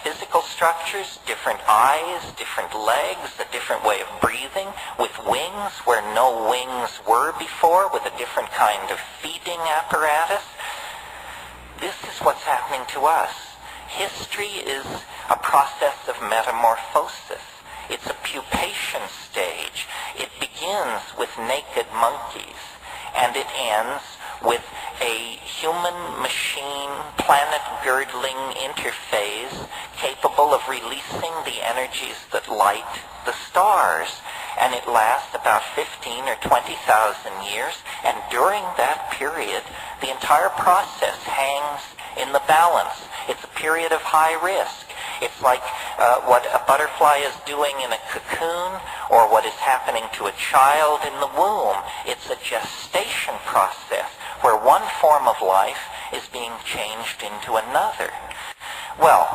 physical structures, different eyes, different legs, a different way of breathing, with wings where no wings were before, with a different kind of feeding apparatus. This is what's happening to us. History is a process of metamorphosis. It's a pupation stage. It begins with naked monkeys, and it ends with a human-machine, planet-girdling interface capable of releasing the energies that light the stars. And it lasts about 15 or 20,000 years, and during that period, The entire process hangs in the balance. It's a period of high risk. It's like what a butterfly is doing in a cocoon or what is happening to a child in the womb. It's a gestation process where one form of life is being changed into another. Well,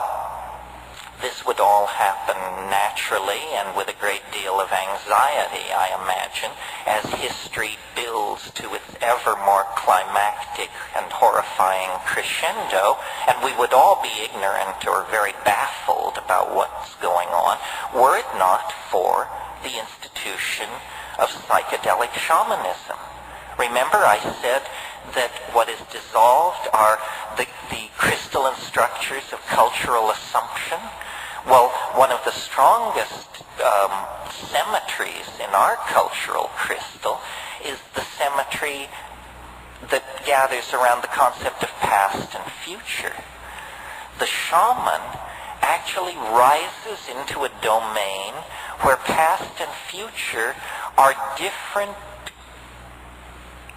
this would all happen naturally and with a great deal of anxiety, I imagine, as history builds to its ever more climactic and horrifying crescendo, and we would all be ignorant or very baffled about what's going on, were it not for the institution of psychedelic shamanism. Remember, I said that what is dissolved are the crystalline structures of cultural assumption. Well, one of the strongest symmetries in our cultural crystal is the symmetry that gathers around the concept of past and future. The shaman actually rises into a domain where past and future are different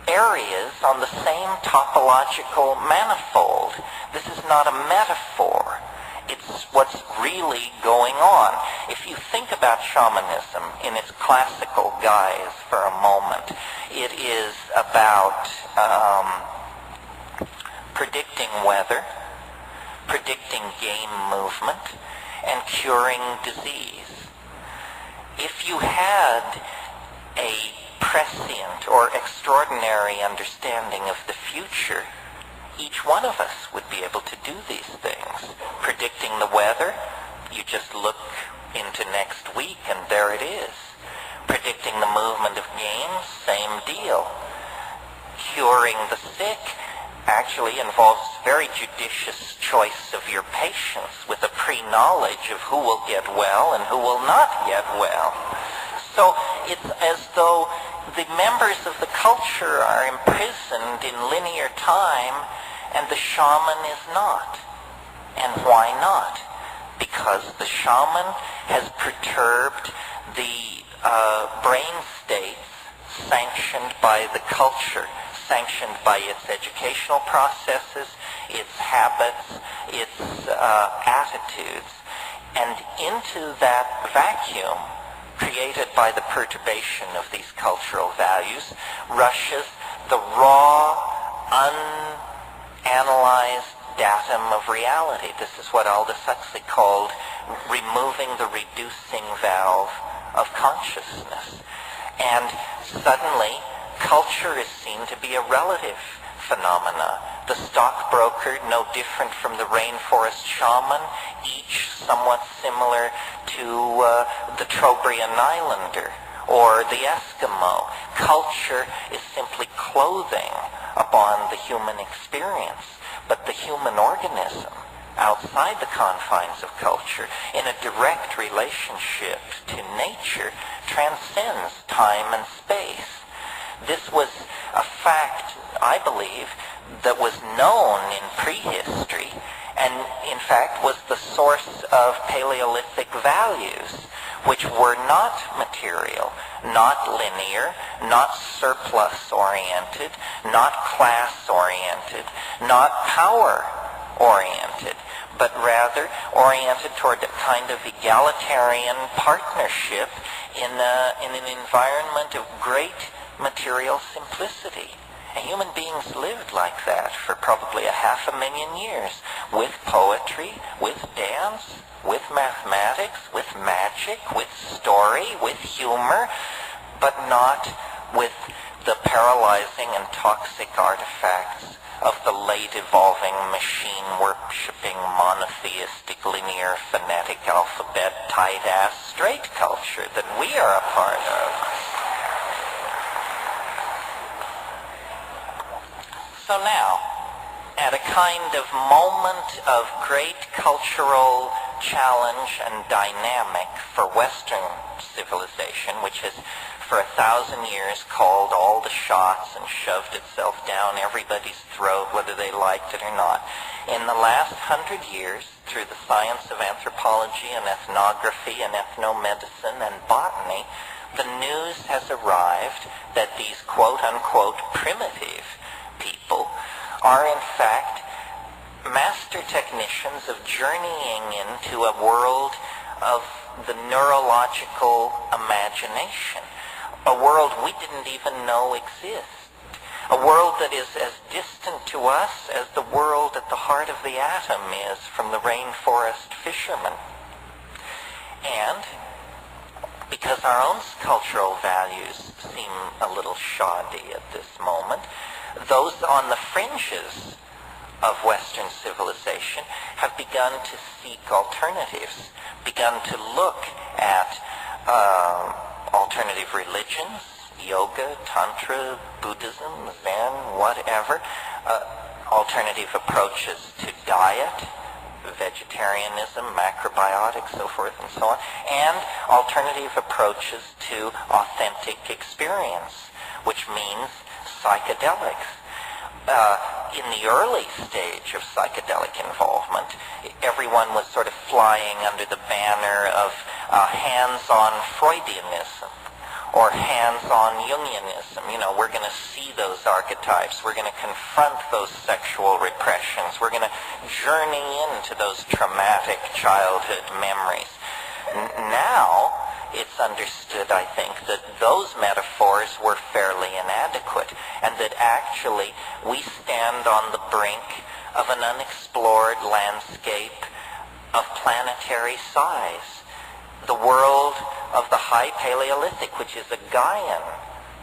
areas on the same topological manifold. This is not a metaphor. It's what's really going on. If you think about shamanism in its classical guise for a moment, it is about predicting weather, predicting game movement, and curing disease. If you had a prescient or extraordinary understanding of the future, each one of us would be able to do these things. Predicting the weather, you just look into next week and there it is. Predicting the movement of games, same deal. Curing the sick actually involves very judicious choice of your patients with a pre-knowledge of who will get well and who will not get well. So it's as though the members of the culture are imprisoned in linear time and the shaman is not. And why not? Because the shaman has perturbed the brain states sanctioned by the culture, sanctioned by its educational processes, its habits, its attitudes. And into that vacuum created by the perturbation of these cultural values rushes the raw, unanalyzed datum of reality. This is what Aldous Huxley called removing the reducing valve of consciousness. And suddenly, culture is seen to be a relative phenomena. The stockbroker, no different from the rainforest shaman, each somewhat similar to the Trobriand Islander or the Eskimo. Culture is simply clothing upon the human experience, but the human organism outside the confines of culture in a direct relationship to nature transcends time and space. This was a fact, I believe, that was known in prehistory and in fact was the source of Paleolithic values, which were not material, not linear, not surplus-oriented, not class-oriented, not power-oriented, but rather oriented toward a kind of egalitarian partnership in an environment of great material simplicity. And human beings lived like that for probably 500,000 years, with poetry, with dance, with mathematics, with magic, with story, with humor, but not with the paralyzing and toxic artifacts of the late evolving machine-worshipping, monotheistic, linear, phonetic, alphabet, tight-ass, straight culture that we are a part of. So now, at a kind of moment of great cultural challenge and dynamic for Western civilization, which has for 1,000 years called all the shots and shoved itself down everybody's throat, whether they liked it or not. In the last 100 years, through the science of anthropology and ethnography and ethnomedicine and botany, the news has arrived that these quote-unquote primitive people are in fact master technicians of journeying into a world of the neurological imagination, a world we didn't even know exists, a world that is as distant to us as the world at the heart of the atom is from the rainforest fisherman. And because our own cultural values seem a little shoddy at this moment, those on the fringes of Western civilization have begun to seek alternatives, begun to look at alternative religions, yoga, tantra, Buddhism, Zen, whatever, alternative approaches to diet, vegetarianism, macrobiotics, so forth and so on, and alternative approaches to authentic experience, which means psychedelics. In the early stage of psychedelic involvement, everyone was sort of flying under the banner of hands-on Freudianism or hands-on Jungianism. You know, we're going to see those archetypes. We're going to confront those sexual repressions. We're going to journey into those traumatic childhood memories. Now, it's understood, I think, that those metaphors were fairly inadequate, and that actually we stand on the brink of an unexplored landscape of planetary size. The world of the High Paleolithic, which is a Gaian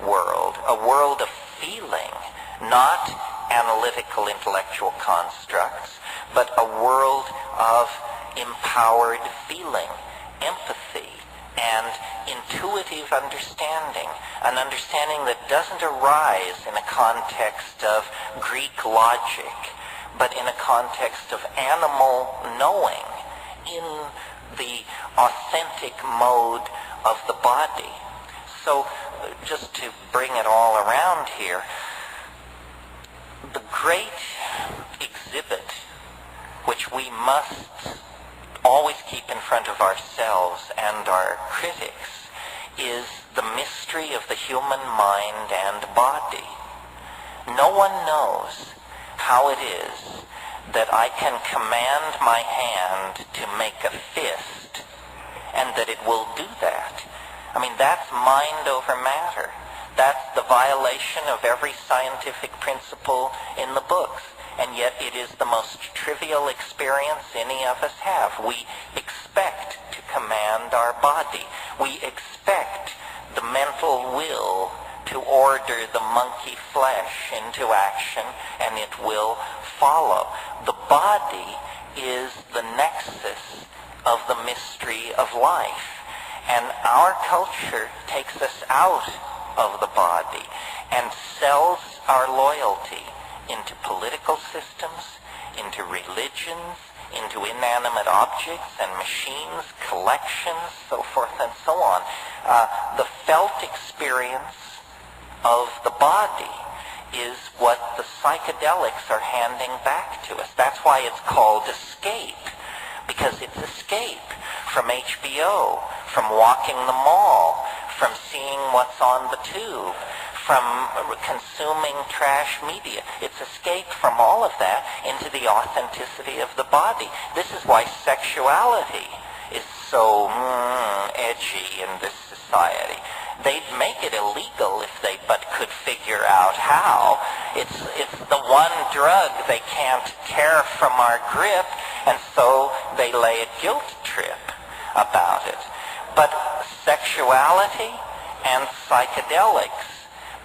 world, a world of feeling, not analytical intellectual constructs, but a world of empowered feeling, empathy, and intuitive understanding, an understanding that doesn't arise in a context of Greek logic, but in a context of animal knowing, in the authentic mode of the body. So, just to bring it all around here, the great exhibit which we must always keep in front of ourselves and our critics is the mystery of the human mind and body. No one knows how it is that I can command my hand to make a fist and that it will do that. I mean, that's mind over matter. That's the violation of every scientific principle in the books. And yet it is the most trivial experience any of us have. We expect to command our body. We expect the mental will to order the monkey flesh into action, and it will follow. The body is the nexus of the mystery of life. And our culture takes us out of the body and sells our loyalty into political systems, into religions, into inanimate objects and machines, collections, so forth and so on. The felt experience of the body is what the psychedelics are handing back to us. That's why it's called escape, because it's escape from HBO, from walking the mall, from seeing what's on the tube, from consuming trash media. It's escape from all of that into the authenticity of the body. This is why sexuality is so edgy in this society. They'd make it illegal if they but could figure out how. It's the one drug they can't tear from our grip, and so they lay a guilt trip about it. But sexuality and psychedelics,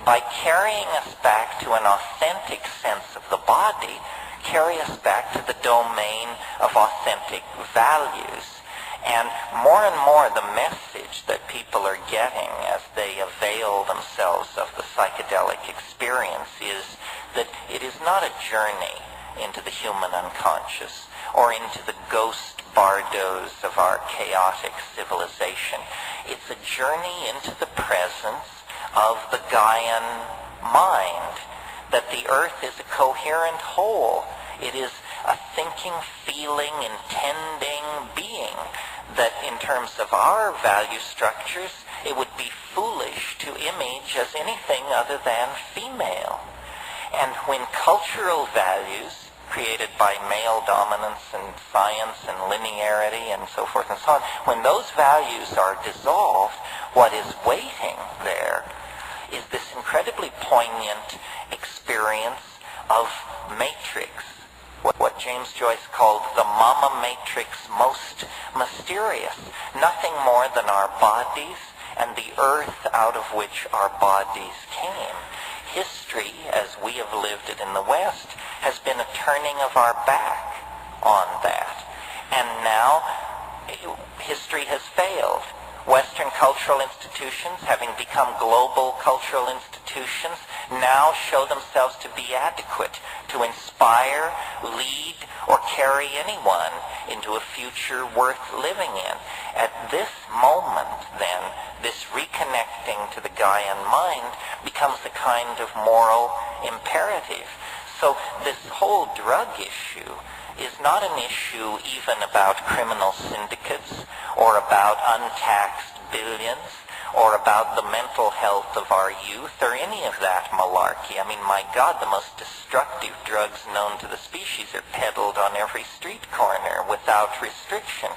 by carrying us back to an authentic sense of the body, carry us back to the domain of authentic values. And more, the message that people are getting as they avail themselves of the psychedelic experience is that it is not a journey into the human unconscious or into the ghost bardos of our chaotic civilization. It's a journey into the presence of the Gaian mind, that the earth is a coherent whole. It is a thinking, feeling, intending being, that in terms of our value structures, it would be foolish to image as anything other than female. And when cultural values created by male dominance and science and linearity and so forth and so on, when those values are dissolved, what is waiting there is this incredibly poignant experience of matrix, what James Joyce called the mama matrix most mysterious, nothing more than our bodies and the earth out of which our bodies came. History, as we have lived it in the West, has been a turning of our back on that. And now history has failed. Western cultural institutions, having become global cultural institutions, now show themselves to be adequate to inspire, lead, or carry anyone into a future worth living in. At this moment, then, this reconnecting to the Gaian mind becomes a kind of moral imperative. So this whole drug issue is not an issue even about criminal syndicates or about untaxed billions or about the mental health of our youth or any of that malarkey. I mean, my God, the most destructive drugs known to the species are peddled on every street corner without restriction.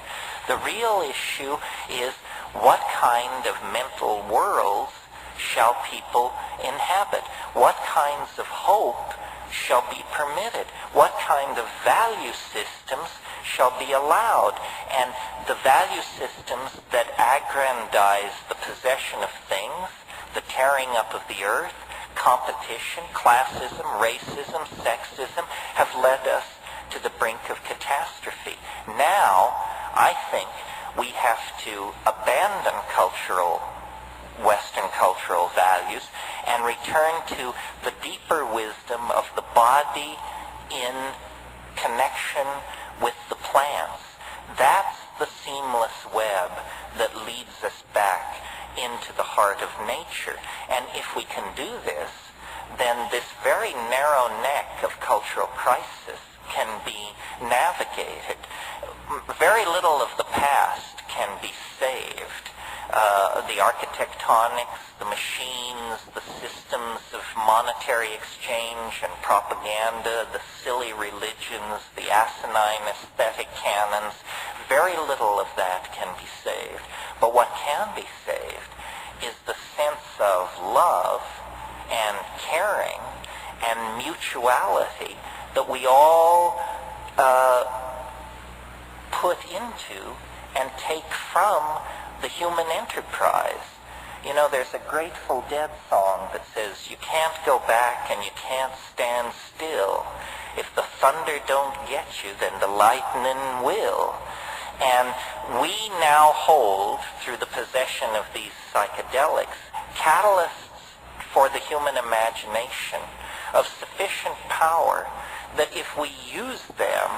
The real issue is what kind of mental worlds shall people inhabit? What kinds of hope shall be permitted? What kind of value systems shall be allowed? And the value systems that aggrandize the possession of things, the tearing up of the earth, competition, classism, racism, sexism, have led us to the brink of catastrophe. Now, I think we have to abandon Western cultural values and return to the deeper wisdom of the body in connection with the plants. That's the seamless web that leads us back into the heart of nature. And if we can do this, then this very narrow neck of cultural crisis can be navigated. Very little of the past can be saved. The architectonics, the machines, the systems of monetary exchange and propaganda, the silly religions, the asinine aesthetic canons, very little of that can be saved. But what can be saved is the sense of love and caring and mutuality that we all put into and take from the human enterprise. You know, there's a Grateful Dead song that says, you can't go back and you can't stand still. If the thunder don't get you, then the lightning will. And we now hold, through the possession of these psychedelics, catalysts for the human imagination of sufficient power that if we use them,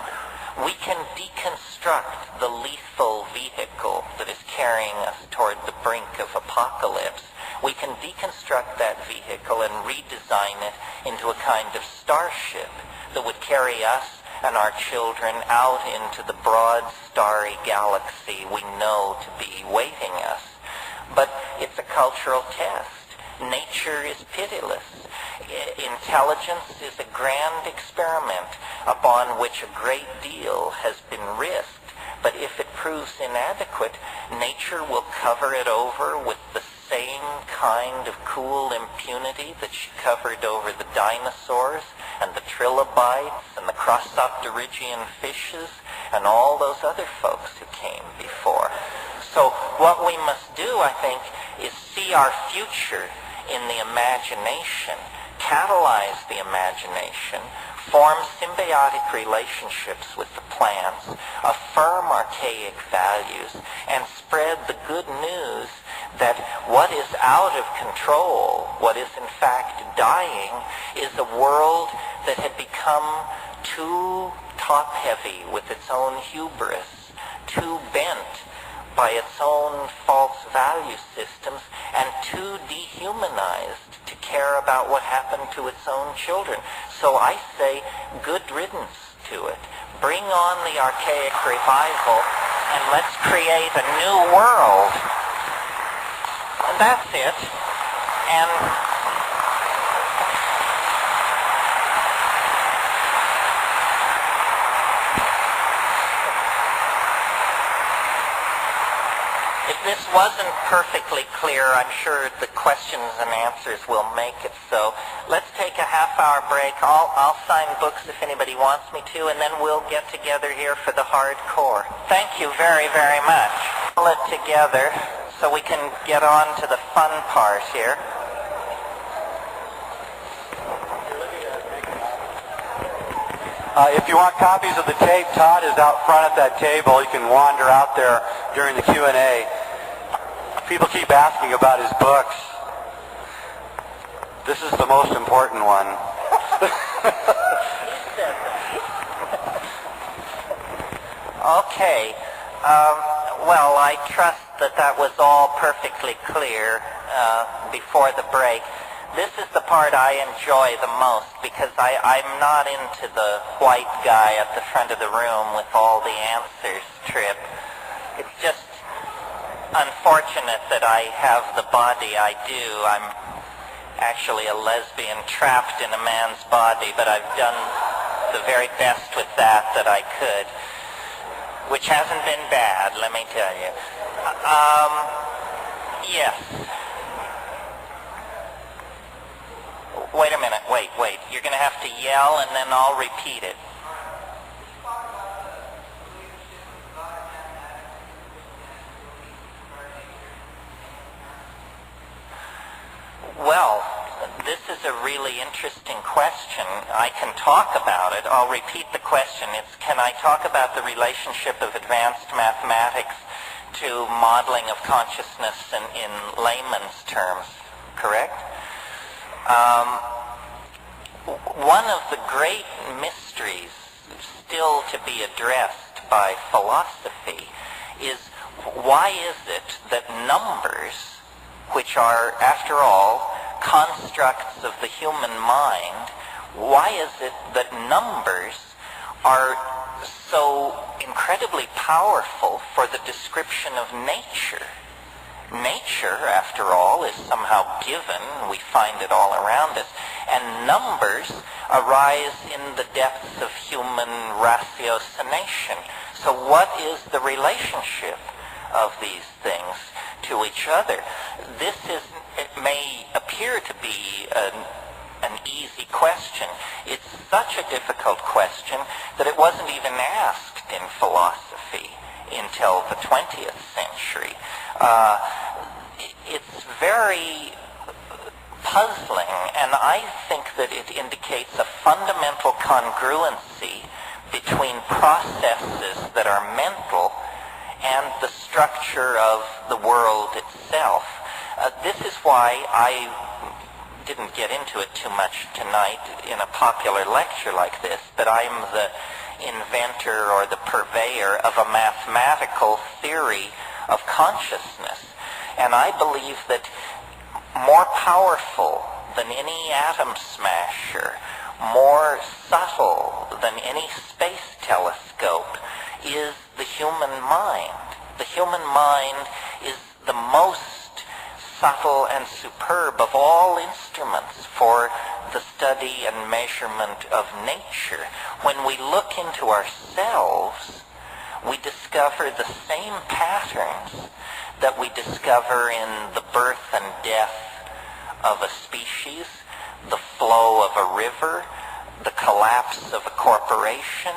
we can deconstruct the lethal vehicle that is carrying us toward the brink of apocalypse. We can deconstruct that vehicle and redesign it into a kind of starship that would carry us and our children out into the broad, starry galaxy we know to be waiting us. But it's a cultural test. Nature is pitiless. Intelligence is a grand experiment upon which a great deal has been risked. But if it proves inadequate, nature will cover it over with the same kind of cool impunity that she covered over the dinosaurs and the trilobites and the crossopterygian fishes and all those other folks who came before. So what we must do, I think, is see our future in the imagination, catalyze the imagination, form symbiotic relationships with the plants, affirm archaic values, and spread the good news that what is out of control, what is in fact dying, is a world that had become too top-heavy with its own hubris, too bent by its own false value systems, and too dehumanized to care about what happened to its own children. So I say, good riddance to it. Bring on the archaic revival, and let's create a new world. And that's it. And this wasn't perfectly clear, I'm sure the questions and answers will make it so. Let's take a half-hour break. I'll sign books if anybody wants me to, and then we'll get together here for the hardcore. Thank you very, very much. Pull it together so we can get on to the fun part here. If you want copies of the tape, Todd is out front at that table. You can wander out there during the Q&A. People keep asking about his books. This is the most important one. Okay. Well, I trust that was all perfectly clear before the break. This is the part I enjoy the most because I'm not into the white guy at the front of the room with all the answers trip. It's just unfortunate that I have the body I do. I'm actually a lesbian trapped in a man's body, but I've done the very best with that I could, which hasn't been bad, let me tell you. Yes. Wait a minute, wait. You're going to have to yell and then I'll repeat it. Well, this is a really interesting question. I can talk about it. I'll repeat the question. It's, can I talk about the relationship of advanced mathematics to modeling of consciousness in layman's terms, correct? One of the great mysteries still to be addressed by philosophy is why is it that numbers, which are, after all, constructs of the human mind, why is it that numbers are so incredibly powerful for the description of nature? Nature, after all, is somehow given. We find it all around us. And numbers arise in the depths of human ratiocination. So what is the relationship of these things to each other? It may appear to be an easy question. It's such a difficult question that it wasn't even asked in philosophy until the 20th century. It's very puzzling, and I think that it indicates a fundamental congruency between processes that are mental and the structure of the world itself. This is why I didn't get into it too much tonight in a popular lecture like this, but I'm the inventor or the purveyor of a mathematical theory of consciousness. And I believe that more powerful than any atom smasher, more subtle than any space telescope, is the human mind. The human mind is the most subtle and superb of all instruments for the study and measurement of nature. When we look into ourselves, we discover the same patterns that we discover in the birth and death of a species, the flow of a river, the collapse of a corporation,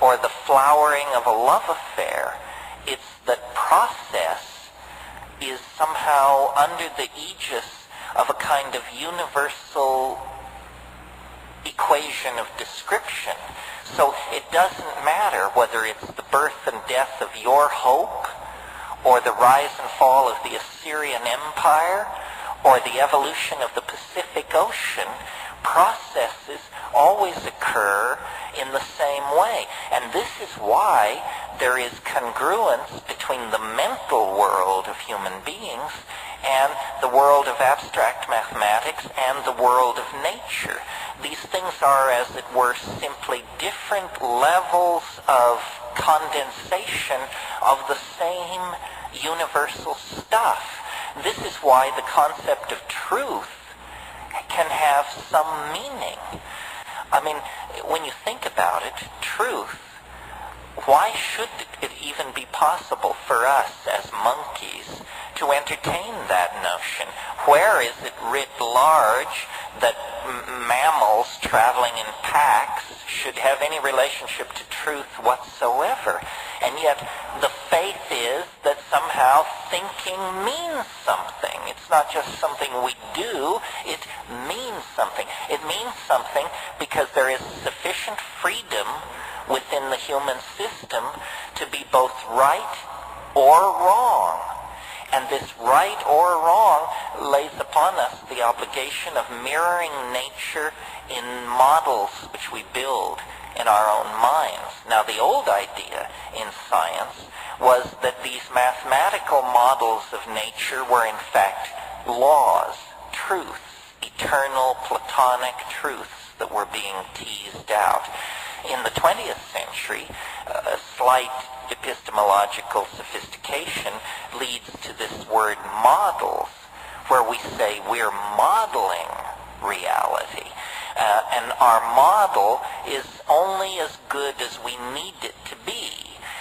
or the flowering of a love affair. It's that process is somehow under the aegis of a kind of universal equation of description. So it doesn't matter whether it's the birth and death of your hope, or the rise and fall of the Assyrian Empire, or the evolution of the Pacific Ocean. Processes always occur in the same way. And this is why there is congruence between the mental world of human beings and the world of abstract mathematics and the world of nature. These things are, as it were, simply different levels of condensation of the same universal stuff. This is why the concept of truth can have some meaning. I mean, when you think about it, truth why should it even be possible for us as monkeys to entertain that notion? Where is it writ large that mammals traveling in packs should have any relationship to truth whatsoever? And yet the faith is that somehow thinking means something. It's not just something we do, it means something. It means something because there is sufficient freedom within the human system to be both right or wrong. And this right or wrong lays upon us the obligation of mirroring nature in models which we build in our own minds. Now, the old idea in science was that these mathematical models of nature were in fact laws, truths, eternal Platonic truths that were being teased out. In the 20th century, a slight epistemological sophistication leads to this word models, where we say we're modeling reality. And our model is only as good as we need it to be.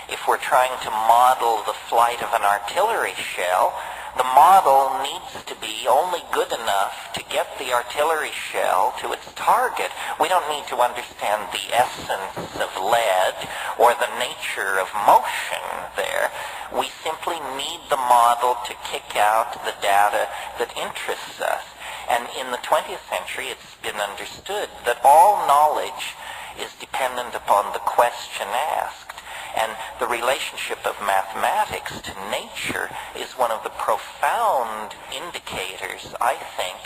If we're trying to model the flight of an artillery shell, the model needs to be only good enough to get the artillery shell to its target. We don't need to understand the essence of lead or the nature of motion there. We simply need the model to kick out the data that interests us. And in the 20th century, it's been understood that all knowledge is dependent upon the question asked. And the relationship of mathematics to nature is one of the profound indicators, I think,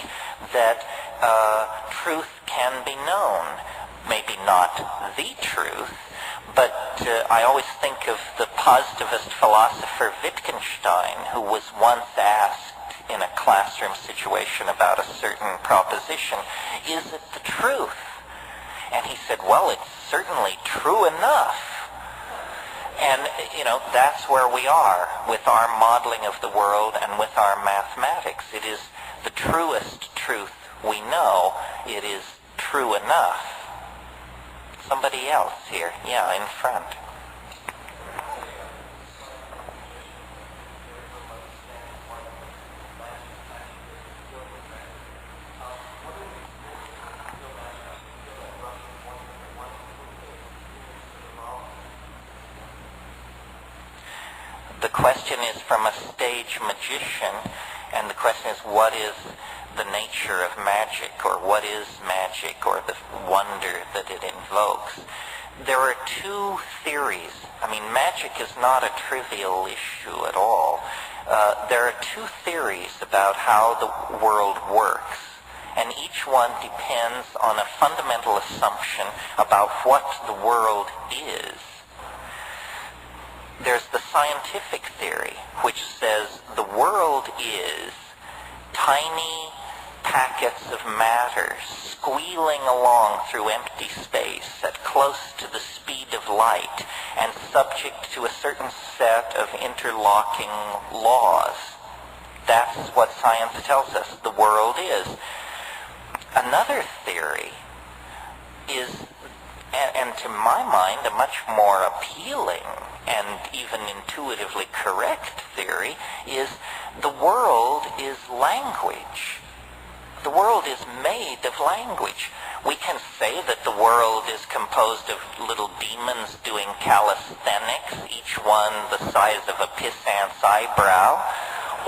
that truth can be known. Maybe not the truth, but I always think of the positivist philosopher Wittgenstein, who was once asked in a classroom situation about a certain proposition, is it the truth? And he said, well, it's certainly true enough. And, that's where we are with our modeling of the world and with our mathematics. It is the truest truth we know. It is true enough. Somebody else here. Yeah, in front. The question is from a stage magician, and the question is, what is the nature of magic, or what is magic, or the wonder that it invokes? There are two theories. Magic is not a trivial issue at all. There are two theories about how the world works, and each one depends on a fundamental assumption about what the world is. There's the scientific theory, which says the world is tiny packets of matter squealing along through empty space at close to the speed of light and subject to a certain set of interlocking laws. That's what science tells us the world is. Another theory is, and to my mind, a much more appealing and even intuitively correct theory, is the world is language. The world is made of language. We can say that the world is composed of little demons doing calisthenics, each one the size of a pissant's eyebrow,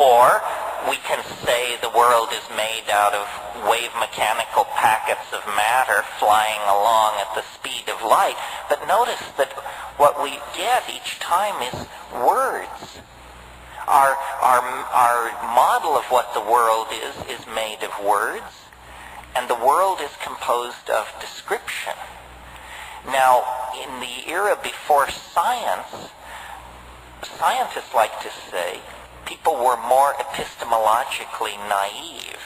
or we can say the world is made out of wave mechanical packets of matter flying along at the speed of light. But notice that what we get each time is words. Our model of what the world is made of words, and the world is composed of description. Now, in the era before science, scientists like to say people were more epistemologically naive.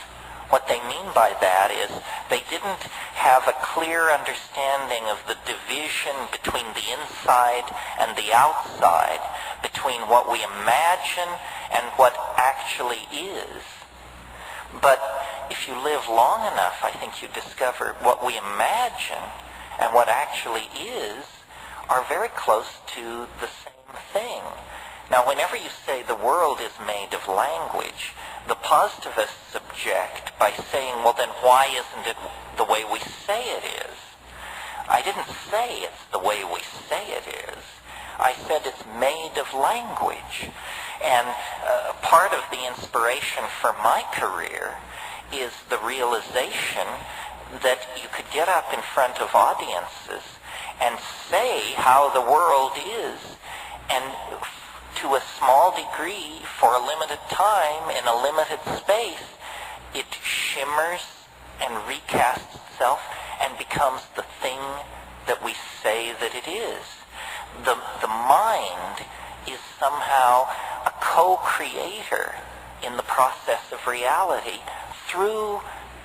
What they mean by that is they didn't have a clear understanding of the division between the inside and the outside, between what we imagine and what actually is. But if you live long enough, I think you discover what we imagine and what actually is are very close to the same thing. Now, whenever you say the world is made of language, the positivists object by saying, well, then why isn't it the way we say it is? I didn't say it's the way we say it is. I said it's made of language. And part of the inspiration for my career is the realization that you could get up in front of audiences and say how the world is, and to a small degree, for a limited time, in a limited space, it shimmers and recasts itself and becomes the thing that we say that it is. The mind is somehow a co-creator in the process of reality through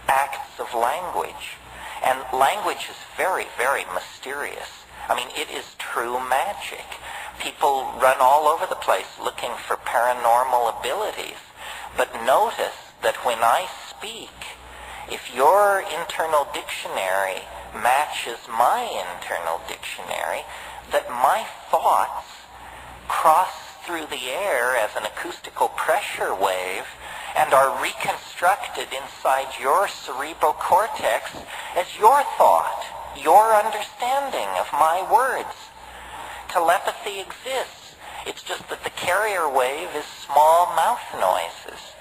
acts of language. And language is very, very mysterious. I mean, it is true magic. People run all over the place looking for paranormal abilities. But notice that when I speak, if your internal dictionary matches my internal dictionary, that my thoughts cross through the air as an acoustical pressure wave and are reconstructed inside your cerebral cortex as your thought, your understanding of my words. Telepathy exists. It's just that the carrier wave is small mouth noises.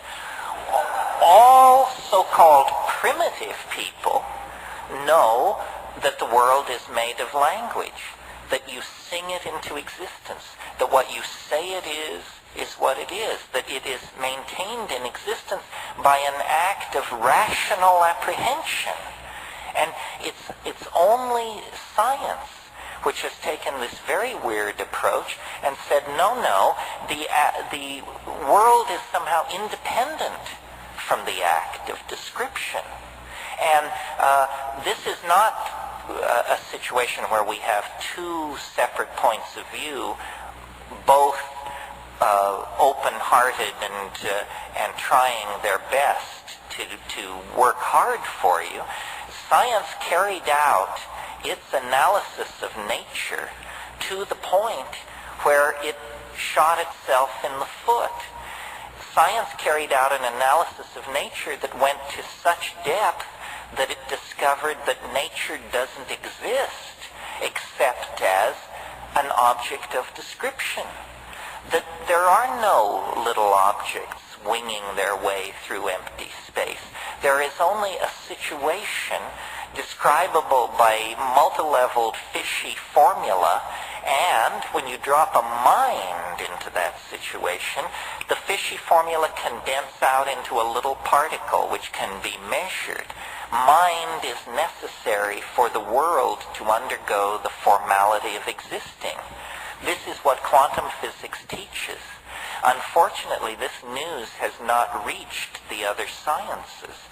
All so-called primitive people know that the world is made of language, that you sing it into existence, that what you say it is what it is, that it is maintained in existence by an act of rational apprehension. And it's only science which has taken this very weird approach and said, no, the world is somehow independent from the act of description. And this is not a situation where we have two separate points of view, both open-hearted and trying their best to work hard for you. Science carried out its analysis of nature to the point where it shot itself in the foot. Science carried out an analysis of nature that went to such depth that it discovered that nature doesn't exist except as an object of description. That there are no little objects winging their way through empty space. There is only a situation describable by multi-leveled fishy formula, and when you drop a mind into that situation, the fishy formula condenses out into a little particle which can be measured. Mind is necessary for the world to undergo the formality of existing. This is what quantum physics teaches. Unfortunately, this news has not reached the other sciences.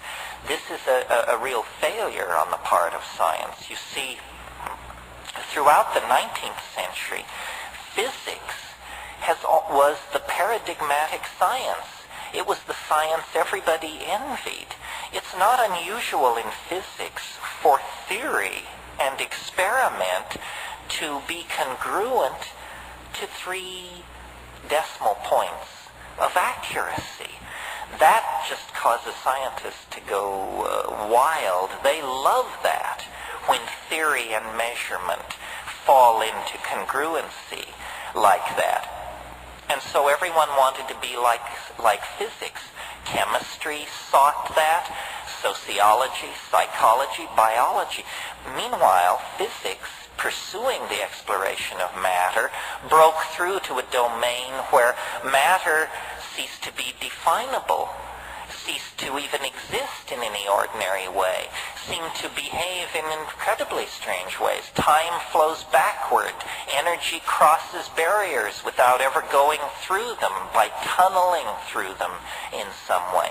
This is a real failure on the part of science. You see, throughout the 19th century, physics was the paradigmatic science. It was the science everybody envied. It's not unusual in physics for theory and experiment to be congruent to 3 decimal points of accuracy. That just causes scientists to go wild. They love that when theory and measurement fall into congruency like that. And so everyone wanted to be like physics. Chemistry sought that, sociology, psychology, biology. Meanwhile, physics, pursuing the exploration of matter, broke through to a domain where matter ceased to be definable, ceased to even exist in any ordinary way, seemed to behave in incredibly strange ways. Time flows backward. Energy crosses barriers without ever going through them, by tunneling through them in some way.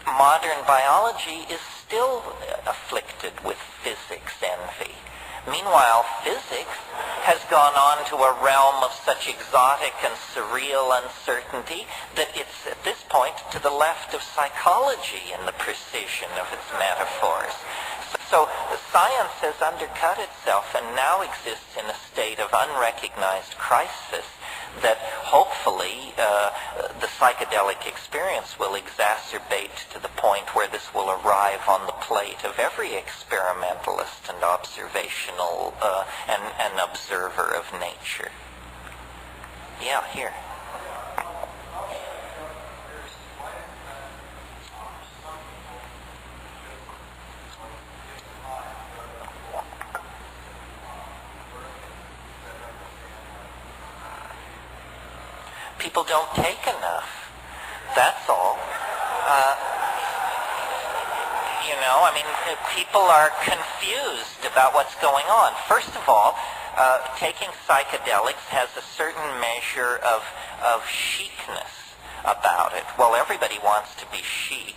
Modern biology is still afflicted with physics envy. Meanwhile, physics has gone on to a realm of such exotic and surreal uncertainty that it's at this point to the left of psychology in the precision of its metaphors. So So science has undercut itself and now exists in a state of unrecognized crisis that hopefully the psychedelic experience will exacerbate to the point where this will arrive on the plate of every experimentalist and observational and observer of nature. Yeah, here. People don't take enough. That's all. I mean, people are confused about what's going on. First of all, taking psychedelics has a certain measure of chicness about it. Well, everybody wants to be chic,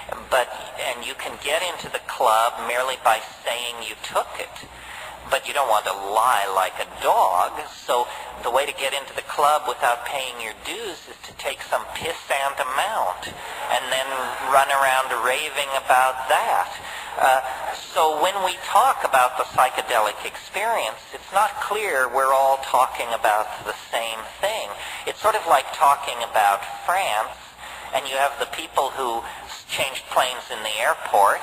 and you can get into the club merely by saying you took it. But you don't want to lie like a dog, so the way to get into the club without paying your dues is to take some pissant amount and then run around raving about that. So when we talk about the psychedelic experience, it's not clear we're all talking about the same thing. It's sort of like talking about France, and you have the people who changed planes in the airport,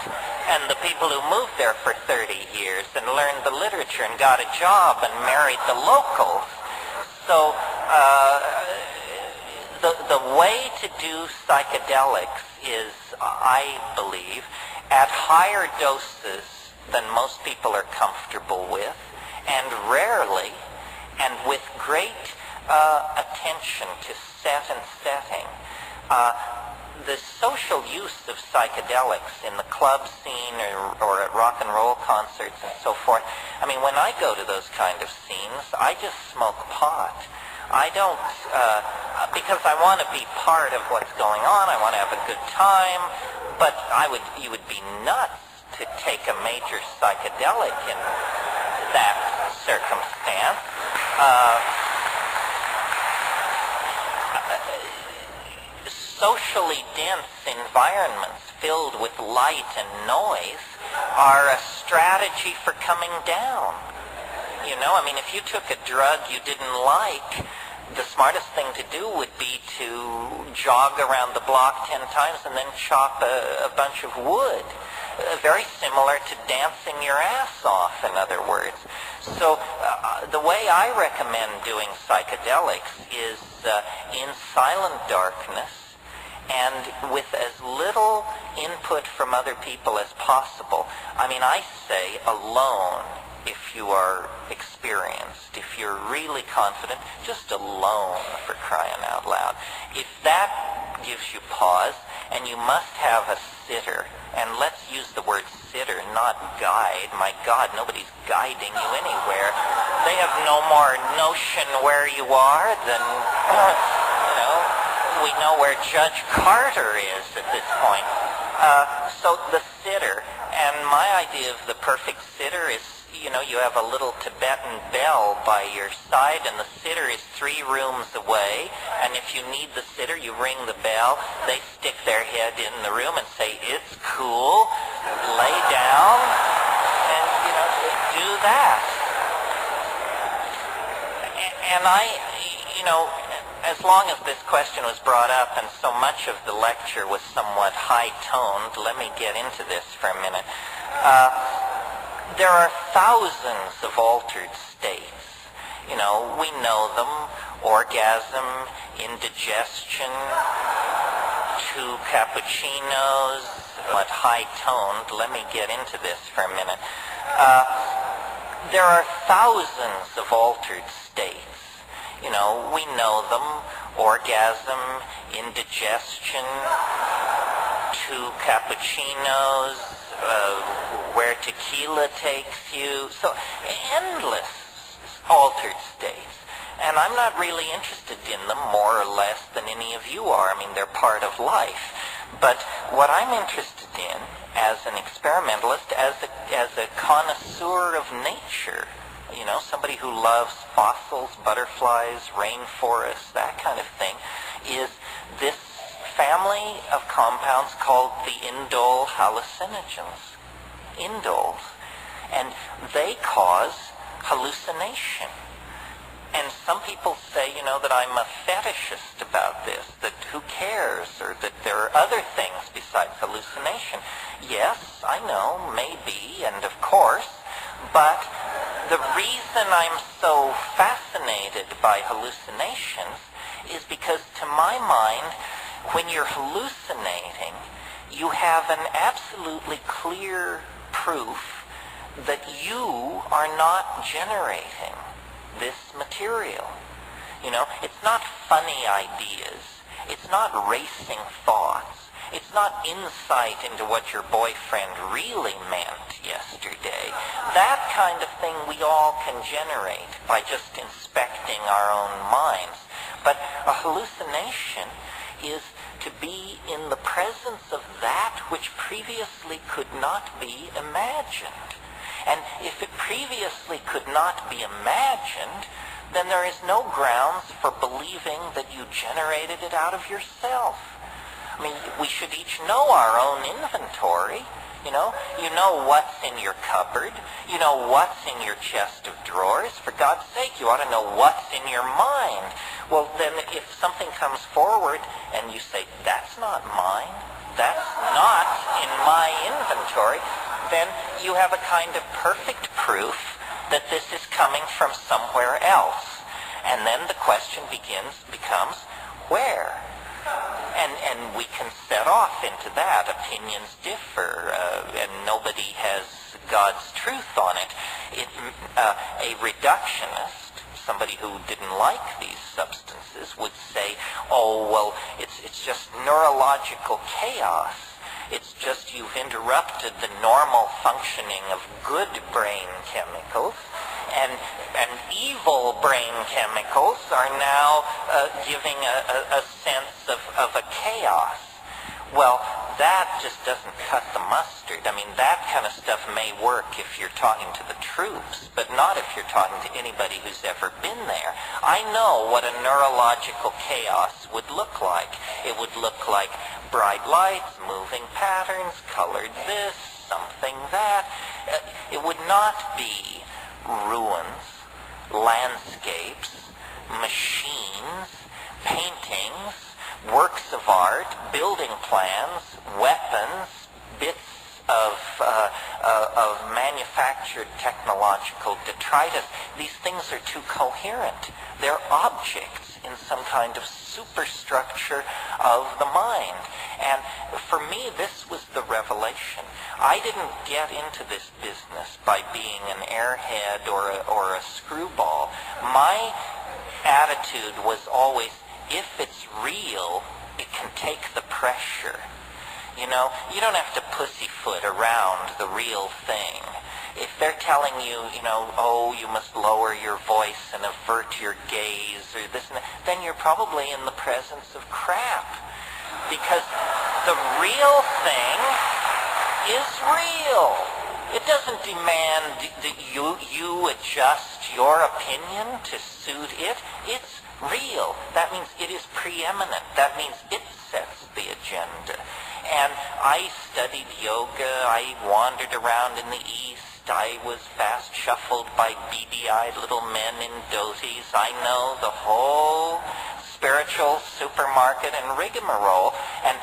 and the people who moved there for 30 years and learned the literature and got a job and married the locals. So the way to do psychedelics is, I believe, at higher doses than most people are comfortable with, and rarely, and with great attention to set and setting. The social use of psychedelics in the club scene or at rock and roll concerts and so forth, I mean, when I go to those kind of scenes, I just smoke pot. I don't, because I want to be part of what's going on, I want to have a good time, but you would be nuts to take a major psychedelic in that circumstance. Socially dense environments filled with light and noise are a strategy for coming down. I mean, if you took a drug you didn't like, the smartest thing to do would be to jog around the block 10 times and then chop a bunch of wood. Very similar to dancing your ass off, in other words. So the way I recommend doing psychedelics is in silent darkness, and with as little input from other people as possible. I mean, I say alone if you are experienced. If you're really confident, just alone, for crying out loud. If that gives you pause, and you must have a sitter, and let's use the word sitter, not guide. My God, nobody's guiding you anywhere. They have no more notion where you are than, we know where Judge Carter is at this point. So the sitter, and my idea of the perfect sitter is, you have a little Tibetan bell by your side, and the sitter is 3 rooms away, and if you need the sitter, you ring the bell, they stick their head in the room and say, "It's cool, lay down," and, do that. And as long as this question was brought up and so much of the lecture was somewhat high-toned, let me get into this for a minute. There are thousands of altered states. We know them: orgasm, indigestion, 2 cappuccinos, but high-toned. Let me get into this for a minute. There are thousands of altered states. We know them: orgasm, indigestion, 2 cappuccinos, where tequila takes you. So endless altered states. And I'm not really interested in them more or less than any of you are. I mean, they're part of life. But what I'm interested in as an experimentalist, as a connoisseur of nature, somebody who loves fossils, butterflies, rainforests, that kind of thing, is this family of compounds called the indole hallucinogens. indoles, and they cause hallucination. And some people say, that I'm a fetishist about this, that who cares, or that there are other things besides hallucination. Yes, I know, maybe, and of course, but the reason I'm so fascinated by hallucinations is because, to my mind, when you're hallucinating, you have an absolutely clear proof that you are not generating this material. It's not funny ideas. It's not racing thoughts. It's not insight into what your boyfriend really meant yesterday. That kind of thing we all can generate by just inspecting our own minds. But a hallucination is to be in the presence of that which previously could not be imagined. And if it previously could not be imagined, then there is no grounds for believing that you generated it out of yourself. I mean, we should each know our own inventory. You know what's in your cupboard. You know what's in your chest of drawers. For God's sake, you ought to know what's in your mind. Well, then if something comes forward and you say, that's not mine, that's not in my inventory, then you have a kind of perfect proof that this is coming from somewhere else. And then the question becomes, where? And we can set off into that. Opinions differ, and nobody has God's truth on it. A reductionist, somebody who didn't like these substances, would say, oh, well, it's just neurological chaos. It's just you've interrupted the normal functioning of good brain chemicals, and evil brain chemicals are now giving a sense of a chaos. Well, that just doesn't cut the mustard. I mean, that kind of stuff may work if you're talking to the troops, but not if you're talking to anybody who's ever been there. I know what a neurological chaos would look like. It would look like bright lights, moving patterns, colored this, something that. It would not be ruins, landscapes, machines, paintings, works of art, building plans, weapons, bits of manufactured technological detritus. These things are too coherent. They're objects in some kind of superstructure of the mind. And for me, this was the revelation. I didn't get into this business by being an airhead or a screwball. My attitude was always, if it's real, it can take the pressure. You don't have to pussyfoot around the real thing. If they're telling you, oh, you must lower your voice and avert your gaze or this and that, then you're probably in the presence of crap. Because the real thing is real. It doesn't demand that you adjust your opinion to suit it. It's real. That means it is preeminent. That means it sets the agenda. And I studied yoga. I wandered around in the East. I was fast shuffled by beady-eyed little men in dhoties. I know the whole spiritual supermarket and rigmarole. And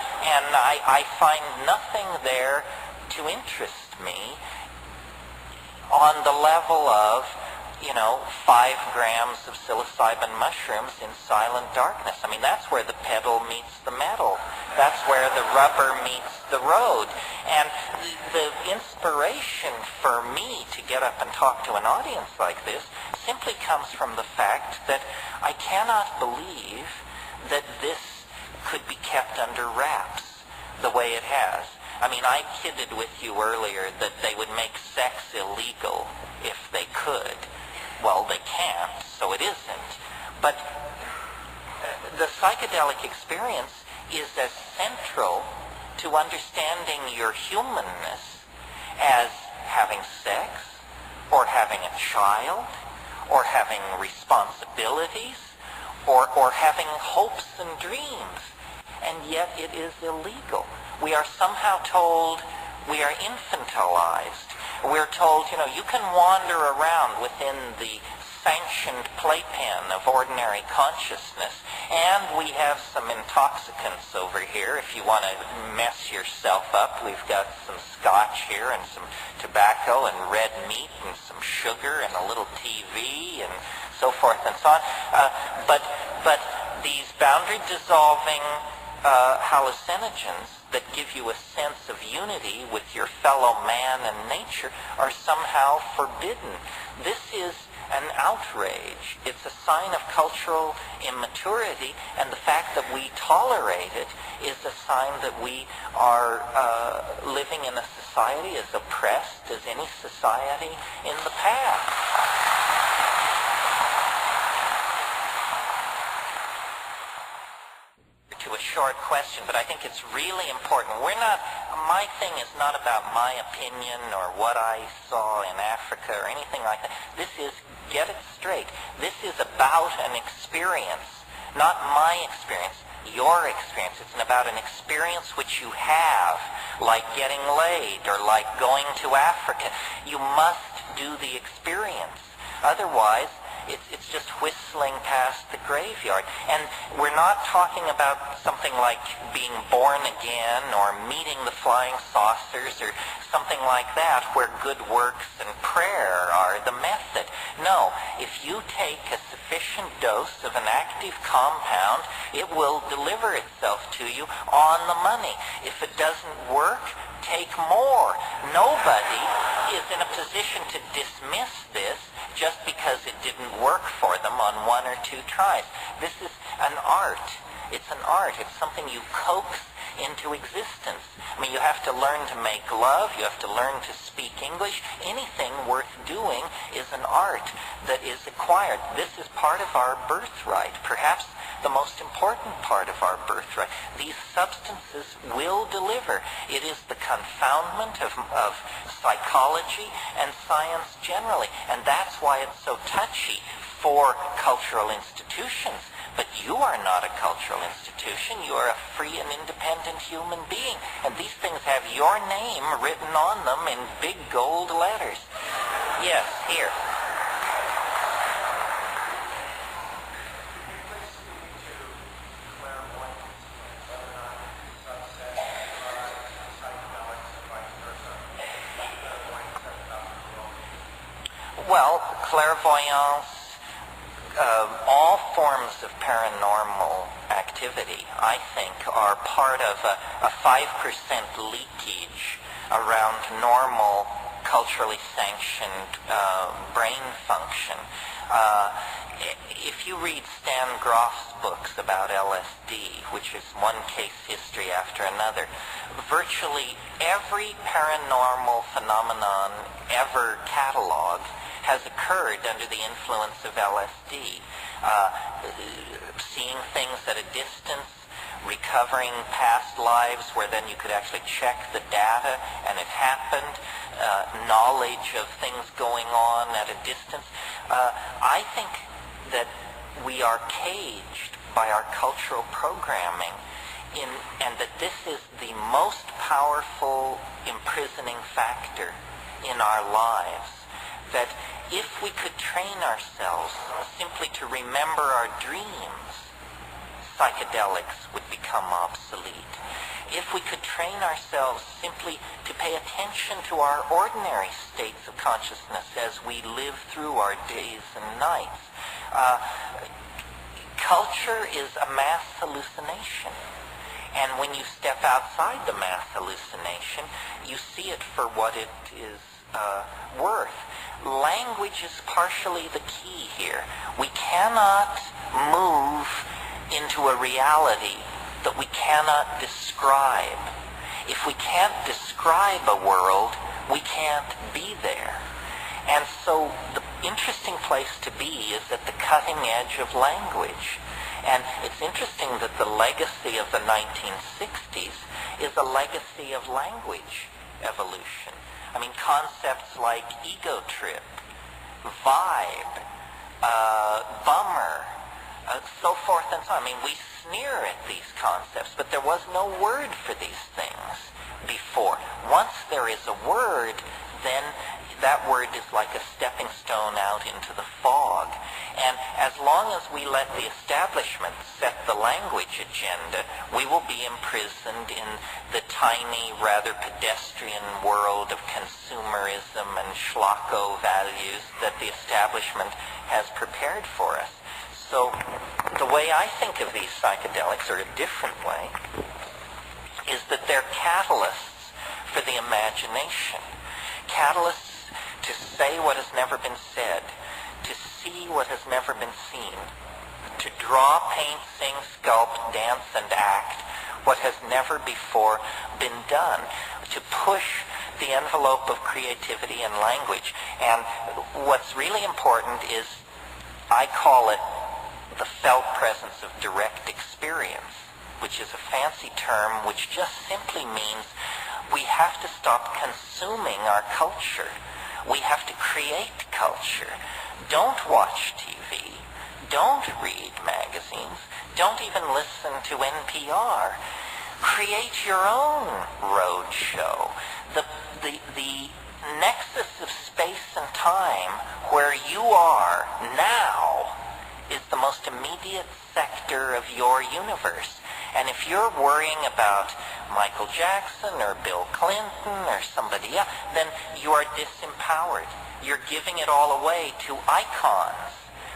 I find nothing there to interest me on the level of 5 grams of psilocybin mushrooms in silent darkness. I mean, that's where the pedal meets the metal. That's where the rubber meets the road. And the inspiration for me to get up and talk to an audience like this simply comes from the fact that I cannot believe that this could be kept under wraps the way it has. I mean, I kidded with you earlier that they would make sex illegal if they could. Well, they can't, so it isn't. But the psychedelic experience is as central to understanding your humanness as having sex, or having a child, or having responsibilities, or having hopes and dreams. And yet it is illegal. We are somehow told We are infantilized. We're told, you can wander around within the sanctioned playpen of ordinary consciousness, and we have some intoxicants over here. If you want to mess yourself up, we've got some scotch here and some tobacco and red meat and some sugar and a little TV and so forth and so on. But these boundary-dissolving hallucinogens that give you a sense of unity with your fellow man and nature are somehow forbidden. This is an outrage. It's a sign of cultural immaturity, and the fact that we tolerate it is a sign that we are living in a society as oppressed as any society in the past. To a short question, but I think it's really important. My thing is not about my opinion or what I saw in Africa or anything like that. This is, get it straight, this is about an experience, not my experience, your experience. It's about an experience which you have, like getting laid or like going to Africa. You must do the experience. Otherwise, it's just whistling past the graveyard. And we're not talking about something like being born again or meeting the flying saucers or something like that where good works and prayer are the method. No, if you take a sufficient dose of an active compound, it will deliver itself to you on the money. If it doesn't work, take more. Nobody is in a position to dismiss this just because it didn't work for them on one or two tries. This is an art. It's an art. It's something you coax into existence. I mean, you have to learn to make love. You have to learn to speak English. Anything worth doing is an art that is acquired. This is part of our birthright, perhaps the most important part of our birthright. These substances will deliver. It is the confoundment of psychology and science generally, and that's why it's so touchy for cultural institutions. But you are not a cultural institution. You are a free and independent human being. And these things have your name written on them in big gold letters. Yes, here. Well, clairvoyance, all forms of paranormal activity, I think, are part of a 5% leakage around normal, culturally sanctioned brain function. If you read Stan Groff's books about LSD, which is one case history after another, virtually every paranormal phenomenon ever cataloged has occurred under the influence of LSD. Seeing things at a distance, recovering past lives where then you could actually check the data and it happened, knowledge of things going on at a distance. I think that we are caged by our cultural programming and that this is the most powerful imprisoning factor in our lives. That if we could train ourselves simply to remember our dreams, psychedelics would become obsolete. If we could train ourselves simply to pay attention to our ordinary states of consciousness as we live through our days and nights, culture is a mass hallucination. And when you step outside the mass hallucination, you see it for what it is worth. Language is partially the key here. We cannot move into a reality that we cannot describe. If we can't describe a world, we can't be there. And so the interesting place to be is at the cutting edge of language. And it's interesting that the legacy of the 1960s is a legacy of language evolution. I mean, concepts like ego trip, vibe, bummer, so forth and so on. I mean, we sneer at these concepts, but there was no word for these things before. before. Once there is a word, then that word is like a stepping stone out into the fog. And as long as we let the establishment set the language agenda, we will be imprisoned in the tiny, rather pedestrian world of consumerism and schlocko values that the establishment has prepared for us. So the way I think of these psychedelics, or a different way, is that they're catalysts for the imagination. Catalysts to say what has never been said, to see what has never been seen, to draw, paint, sing, sculpt, dance, and act what has never before been done, to push the envelope of creativity and language. And what's really important is, I call it the felt presence of direct experience, which is a fancy term which just simply means we have to stop consuming our culture. We have to create culture. Don't watch TV. Don't read magazines. Don't even listen to NPR. Create your own road show. The nexus of space and time where you are now is the most immediate sector of your universe. And if you're worrying about Michael Jackson or Bill Clinton or somebody else, then you are disempowered. You're giving it all away to icons.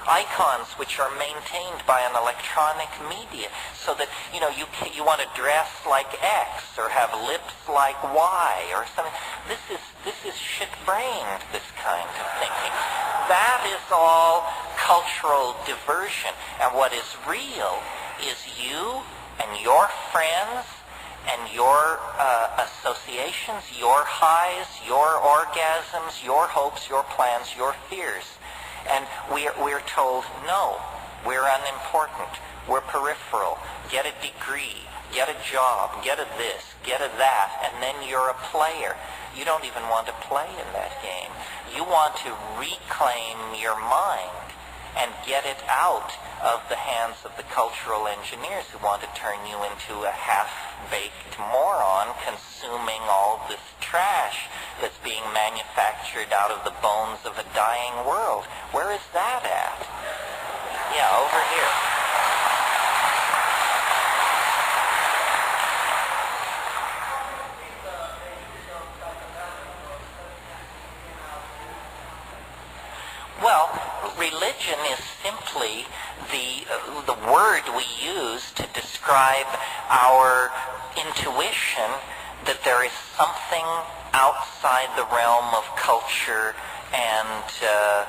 Icons which are maintained by an electronic media, so that, you want to dress like X or have lips like Y or something. This is shit-brained, this kind of thinking. That is all cultural diversion. And what is real is you and your friends and your associations, your highs, your orgasms, your hopes, your plans, your fears. And we're told, no, we're unimportant, we're peripheral, get a degree, get a job, get a this, get a that, and then you're a player. You don't even want to play in that game. You want to reclaim your mind and get it out of the hands of the cultural engineers who want to turn you into a half-baked moron consuming all this trash that's being manufactured out of the bones of a dying world. Where is that at? Yeah, over here. Well, religion is simply the word we use to describe our intuition that there is something outside the realm of culture and the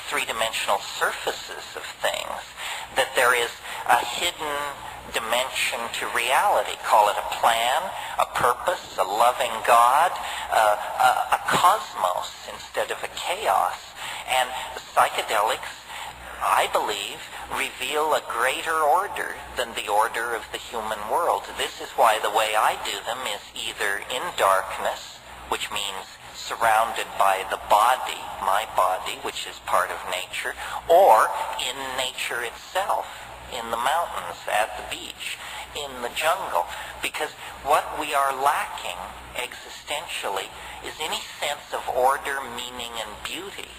three-dimensional surfaces of things, that there is a hidden dimension to reality. Call it a plan, a purpose, a loving God, a cosmos instead of a chaos. And psychedelics, I believe, reveal a greater order than the order of the human world. This is why the way I do them is either in darkness, which means surrounded by the body, my body, which is part of nature, or in nature itself, in the mountains, at the beach, in the jungle. Because what we are lacking existentially is any sense of order, meaning, and beauty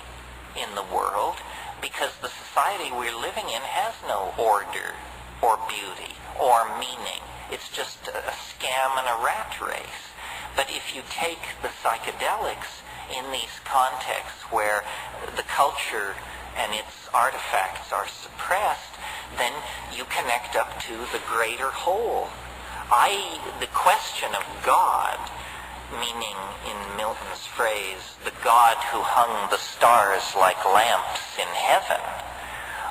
in the world, because the society we're living in has no order or beauty or meaning. It's just a scam and a rat race. But if you take the psychedelics in these contexts where the culture and its artifacts are suppressed, then you connect up to the greater whole. The question of God, meaning in Milton's phrase, the God who hung the stars like lamps in heaven,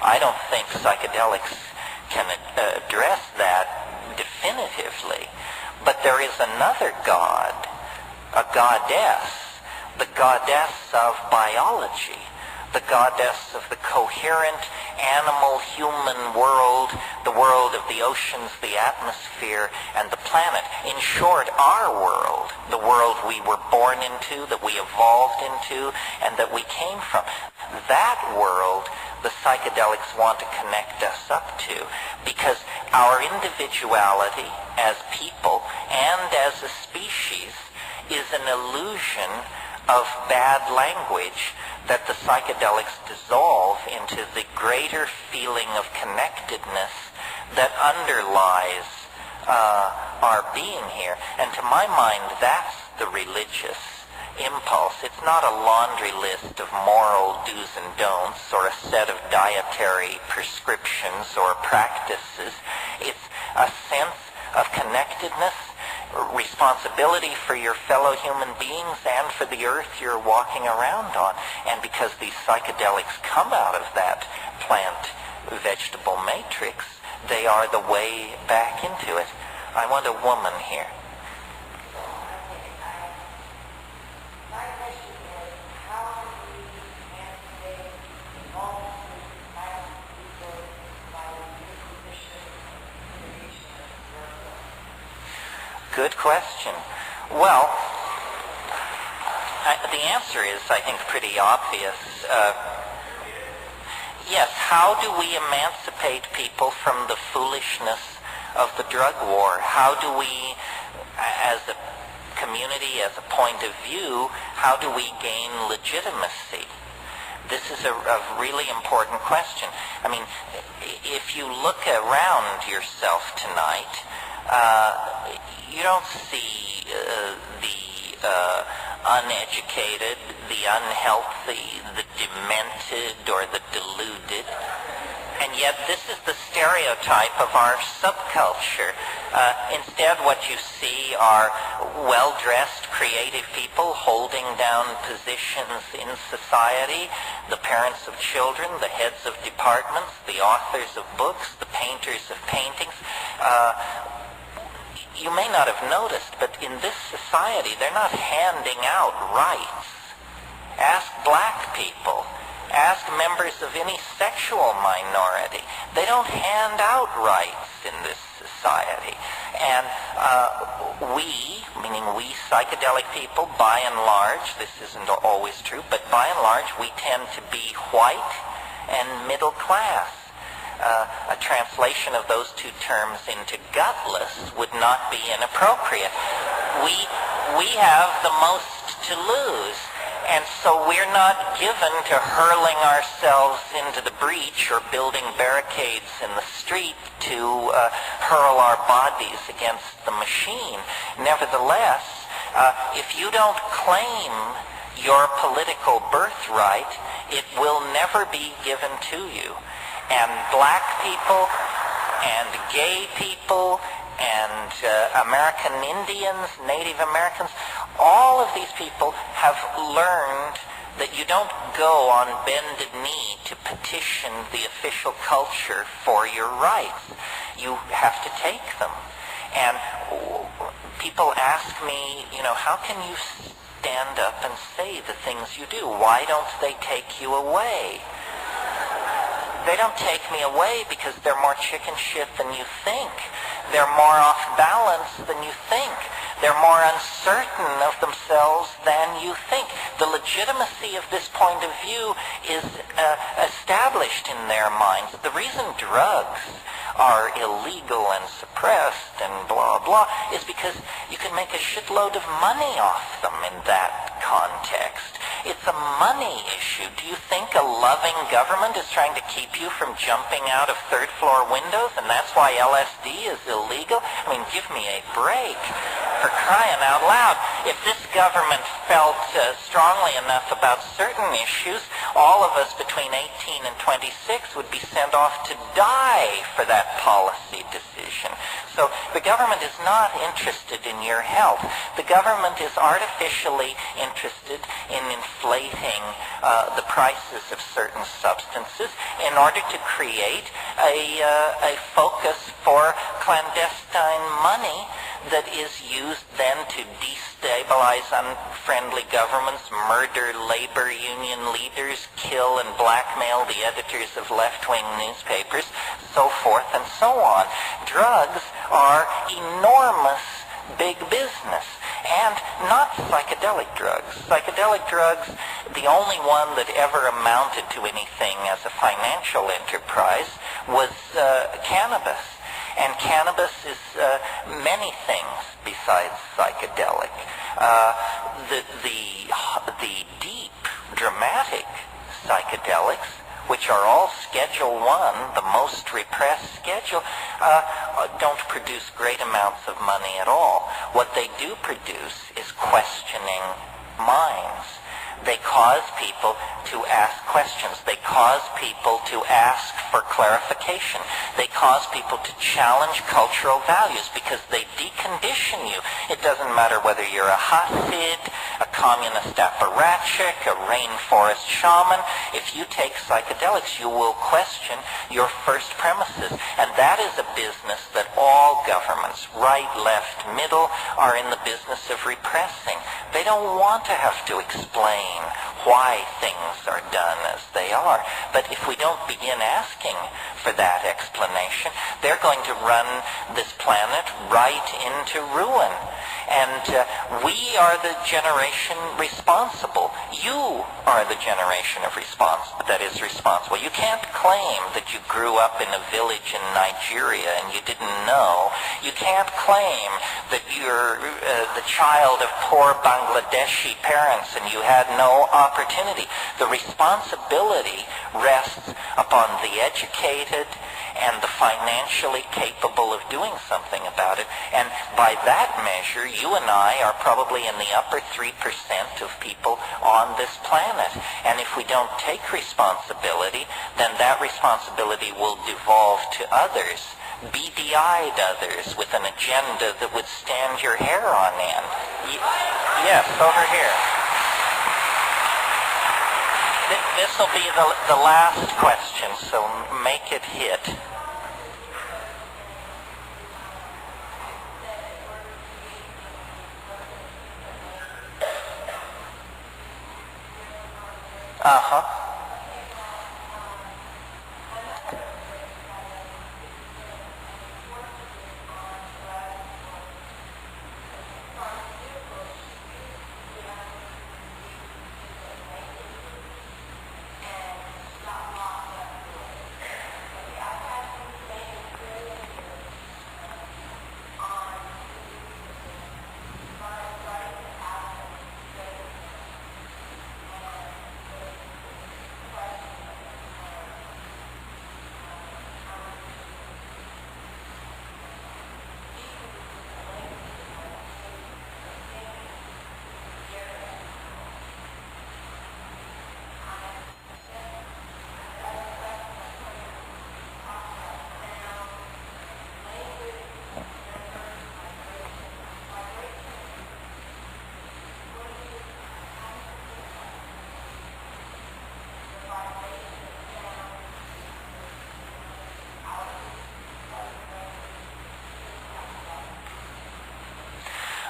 I don't think psychedelics can address that definitively. But there is another God, a goddess, the goddess of biology, the goddess of the coherent animal-human world, the world of the oceans, the atmosphere, and the planet. In short, our world, the world we were born into, that we evolved into, and that we came from. That world, the psychedelics want to connect us up to, because our individuality as people and as a species is an illusion of bad language that the psychedelics dissolve into the greater feeling of connectedness that underlies our being here. And to my mind, that's the religious impulse. It's not a laundry list of moral do's and don'ts or a set of dietary prescriptions or practices. It's a sense of connectedness, responsibility for your fellow human beings and for the earth you're walking around on. And because these psychedelics come out of that plant-vegetable matrix, they are the way back into it. I want a woman here. Good question. Well, the answer is, I think, pretty obvious. Yes, how do we emancipate people from the foolishness of the drug war? How do we, as a community, as a point of view, how do we gain legitimacy? This is a really important question. I mean, if you look around yourself tonight, you don't see the uneducated, the unhealthy, the demented, or the deluded. And yet this is the stereotype of our subculture. Instead, what you see are well-dressed, creative people holding down positions in society, the parents of children, the heads of departments, the authors of books, the painters of paintings. You may not have noticed, but in this society, they're not handing out rights. Ask black people. Ask members of any sexual minority. They don't hand out rights in this society. And we, meaning we psychedelic people, by and large, this isn't always true, but by and large, we tend to be white and middle class. A translation of those two terms into gutless would not be inappropriate. We have the most to lose, and so we're not given to hurling ourselves into the breach or building barricades in the street to hurl our bodies against the machine. Nevertheless, if you don't claim your political birthright, it will never be given to you. And black people and gay people and American Indians, Native Americans, all of these people have learned that you don't go on bended knee to petition the official culture for your rights. You have to take them. And people ask me, how can you stand up and say the things you do? Why don't they take you away? They don't take me away because they're more chicken shit than you think. They're more off balance than you think. They're more uncertain of themselves than you think. The legitimacy of this point of view is established in their minds. The reason drugs are illegal and suppressed and blah, blah, is because you can make a shitload of money off them in that context. It's a money issue. Do you think a loving government is trying to keep you from jumping out of third-floor windows, and that's why LSD is illegal? I mean, give me a break. For crying out loud. If this government felt strongly enough about certain issues, all of us between 18 and 26 would be sent off to die for that policy decision. So the government is not interested in your health. The government is artificially interested in inflating the prices of certain substances in order to create a focus for clandestine money that is used then to destabilize unfriendly governments, murder labor union leaders, kill and blackmail the editors of left-wing newspapers, so forth and so on. Drugs are enormous big business, and not psychedelic drugs. Psychedelic drugs, the only one that ever amounted to anything as a financial enterprise was cannabis. And cannabis is many things besides psychedelic. The deep, dramatic psychedelics, which are all Schedule 1, the most repressed schedule, don't produce great amounts of money at all. What they do produce is questioning minds. They cause people to ask questions. They cause people to ask for clarification. They cause people to challenge cultural values because they decondition you. It doesn't matter whether you're a Hasid, a communist apparatchik, a rainforest shaman. If you take psychedelics, you will question your first premises. And that is a business that all governments, right, left, middle, are in the business of repressing. They don't want to have to explain why things are done as they are. But if we don't begin asking for that explanation, they're going to run this planet right into ruin. And we are the generation responsible. You are the generation of that is responsible. You can't claim that you grew up in a village in Nigeria and you didn't know. You can't claim that you're the child of poor Bangladeshi parents and you had no opportunity. The responsibility rests upon the educated and the financially capable of doing something about it. And by that measure, you and I are probably in the upper 3% of people on this planet. And if we don't take responsibility, then that responsibility will devolve to others, beady-eyed others with an agenda that would stand your hair on end. Yes, over here. This will be the last question, so make it hit. Uh-huh.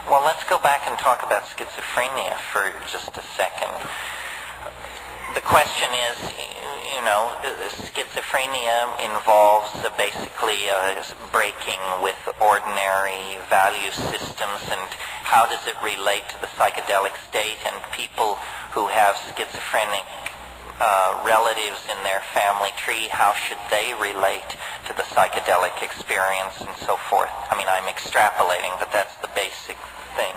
Well, let's go back and talk about schizophrenia for just a second. The question is, schizophrenia involves basically breaking with ordinary value systems, and how does it relate to the psychedelic state? And people who have schizophrenic relatives in their family tree, how should they relate to the psychedelic experience and so forth? I mean, I'm extrapolating, but that's the basic thing.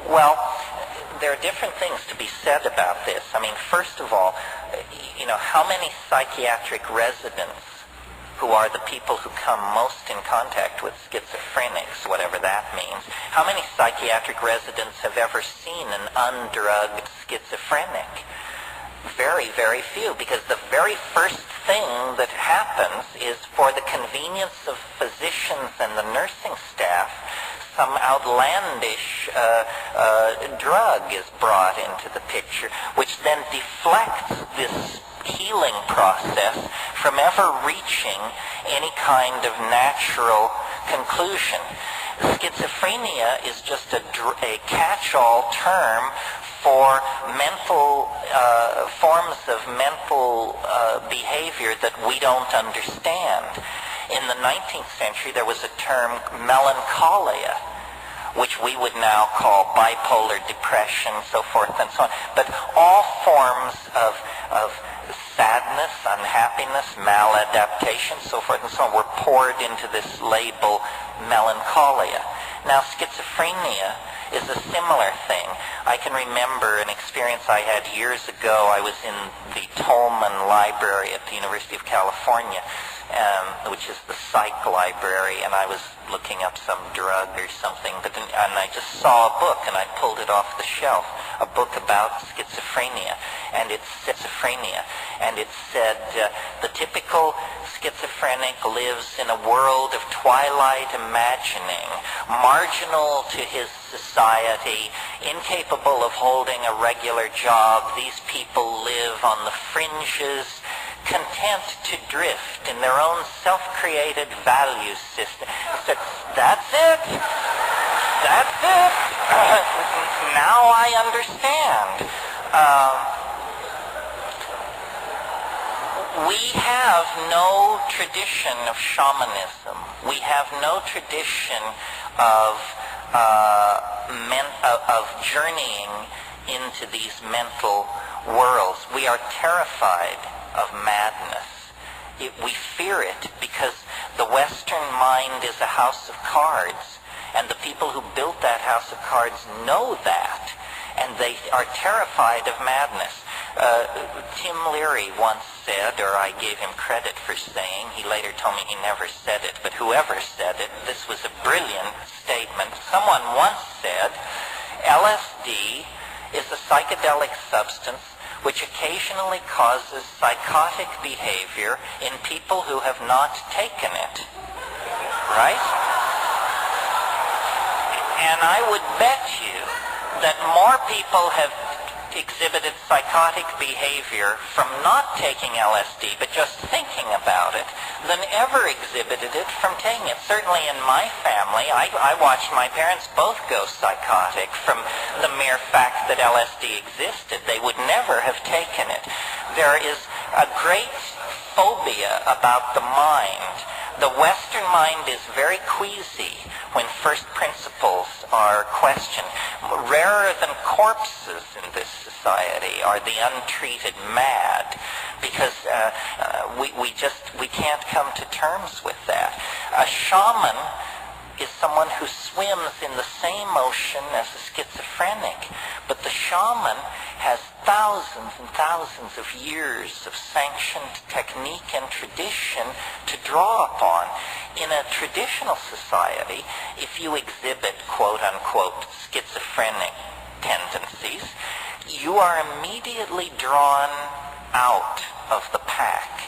Well, there are different things to be said about this. I mean, first of all, how many psychiatric residents, who are the people who come most in contact with schizophrenics, whatever that means, how many psychiatric residents have ever seen an undrugged schizophrenic? Very, very few, because the very first thing that happens is, for the convenience of physicians and the nursing staff, some outlandish drug is brought into the picture, which then deflects this healing process from ever reaching any kind of natural conclusion. Schizophrenia is just a catch-all term for mental forms of mental behavior that we don't understand. In the 19th century, there was a term, melancholia, which we would now call bipolar depression, so forth and so on. But all forms of of sadness, unhappiness, maladaptation, so forth and so on, were poured into this label melancholia. Now, schizophrenia is a similar thing. I can remember an experience I had years ago. I was in the Tolman Library at the University of California, which is the psych library, and I was looking up some drug or something, and I just saw a book, and I pulled it off the shelf, a book about schizophrenia, and it said, the typical schizophrenic lives in a world of twilight imagining, marginal to his society, incapable of holding a regular job. These people live on the fringes, content to drift in their own self-created value system. I said, that's it. That's it. Now I understand. We have no tradition of shamanism. We have no tradition of journeying into these mental worlds. We are terrified of madness. We fear it because the Western mind is a house of cards, and the people who built that house of cards know that, and they are terrified of madness. Tim Leary once said, or I gave him credit for saying, he later told me he never said it, but whoever said it, this was a brilliant statement. Someone once said, LSD is a psychedelic substance which occasionally causes psychotic behavior in people who have not taken it. Right? And I would bet you that more people have exhibited psychotic behavior from not taking LSD, but just thinking about it, than ever exhibited it from taking it. Certainly in my family, I watched my parents both go psychotic from the mere fact that LSD existed. They would never have taken it. There is a great phobia about the mind. The Western mind is very queasy when first principles are questioned. Rarer than corpses in this society are the untreated mad, because we can't come to terms with that. A shaman is someone who swims in the same ocean as a schizophrenic, but the shaman has thousands and thousands of years of sanctioned technique and tradition to draw upon. In a traditional society, if you exhibit quote-unquote schizophrenic tendencies, you are immediately drawn out of the pack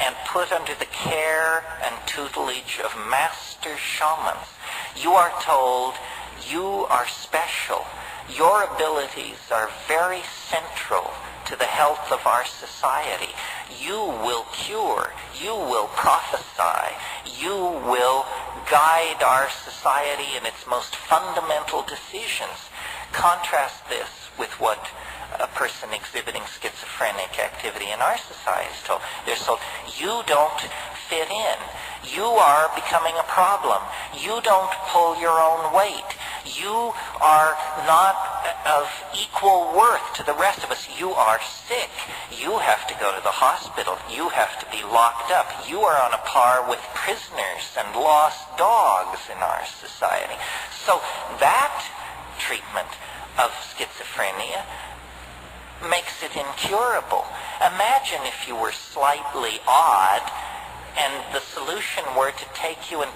and put under the care and tutelage of master shamans. You are told, you are special. Your abilities are very central to the health of our society. You will cure. You will prophesy. You will guide our society in its most fundamental decisions. Contrast this with what a person exhibiting schizophrenic activity in our society is told. They're told, you don't fit in. You are becoming a problem. You don't pull your own weight. You are not of equal worth to the rest of us. You are sick. You have to go to the hospital. You have to be locked up. You are on a par with prisoners and lost dogs in our society. So that treatment of schizophrenia makes it incurable. Imagine if you were slightly odd and the solution were to take you and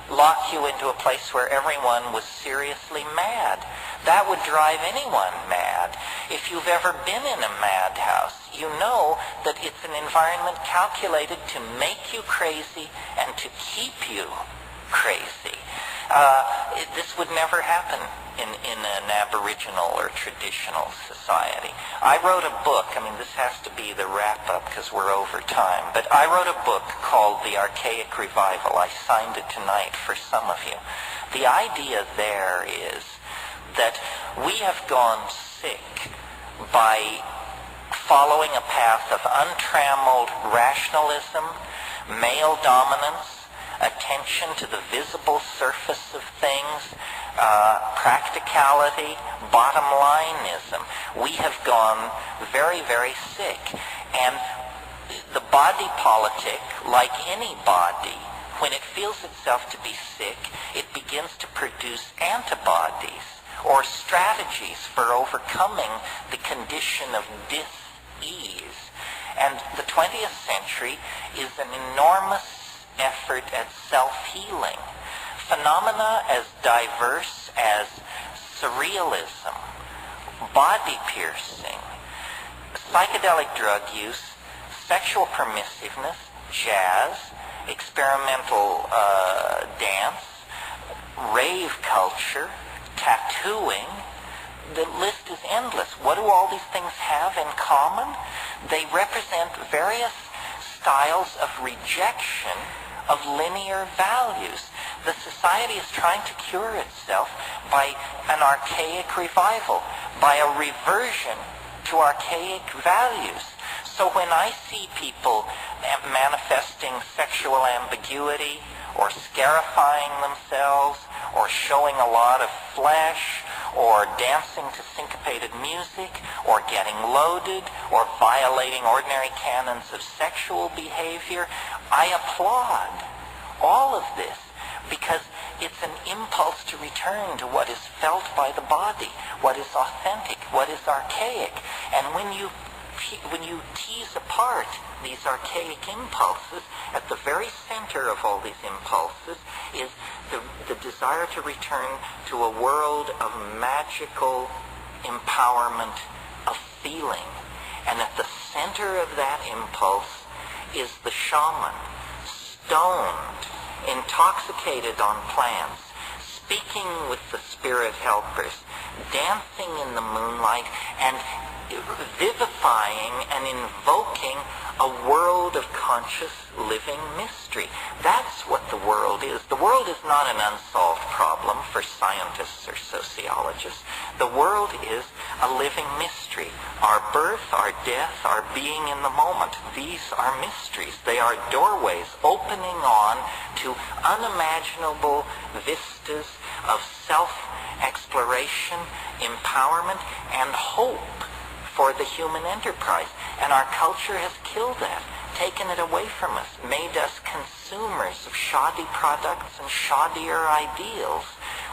lock you into a place where everyone was seriously mad. That would drive anyone mad. If you've ever been in a madhouse, you know that it's an environment calculated to make you crazy and to keep you crazy. This would never happen in an Aboriginal or traditional society. I wrote a book, this has to be the wrap-up because we're over time, but I wrote a book called The Archaic Revival. I signed it tonight for some of you. The idea there is that we have gone sick by following a path of untrammeled rationalism, male dominance, attention to the visible surface of things, practicality, bottom lineism. We have gone very, very sick. And the body politic, like any body, when it feels itself to be sick, it begins to produce antibodies or strategies for overcoming the condition of dis-ease. And the 20th century is an enormous effort at self-healing. Phenomena as diverse as surrealism, body piercing, psychedelic drug use, sexual permissiveness, jazz, experimental dance, rave culture, tattooing. The list is endless. What do all these things have in common? They represent various styles of rejection of linear values. The society is trying to cure itself by an archaic revival, by a reversion to archaic values. So when I see people manifesting sexual ambiguity, or scarifying themselves, or showing a lot of flesh, or dancing to syncopated music, or getting loaded, or violating ordinary canons of sexual behavior, I applaud all of this, because it's an impulse to return to what is felt by the body, what is authentic, what is archaic. And when you tease apart these archaic impulses, at the very center of all these impulses is the desire to return to a world of magical empowerment of feeling. And at the center of that impulse is the shaman, stoned, intoxicated on plants, speaking with the spirit helpers, dancing in the moonlight, and vivifying and invoking a world of conscious living mystery. That's what the world is. The world is not an unsolved problem for scientists or sociologists. The world is a living mystery. Our birth, our death, our being in the moment, these are mysteries. They are doorways opening on to unimaginable vistas of self-exploration, empowerment, and hope for the human enterprise. And our culture has killed that, taken it away from us, made us consumers of shoddy products and shoddier ideals.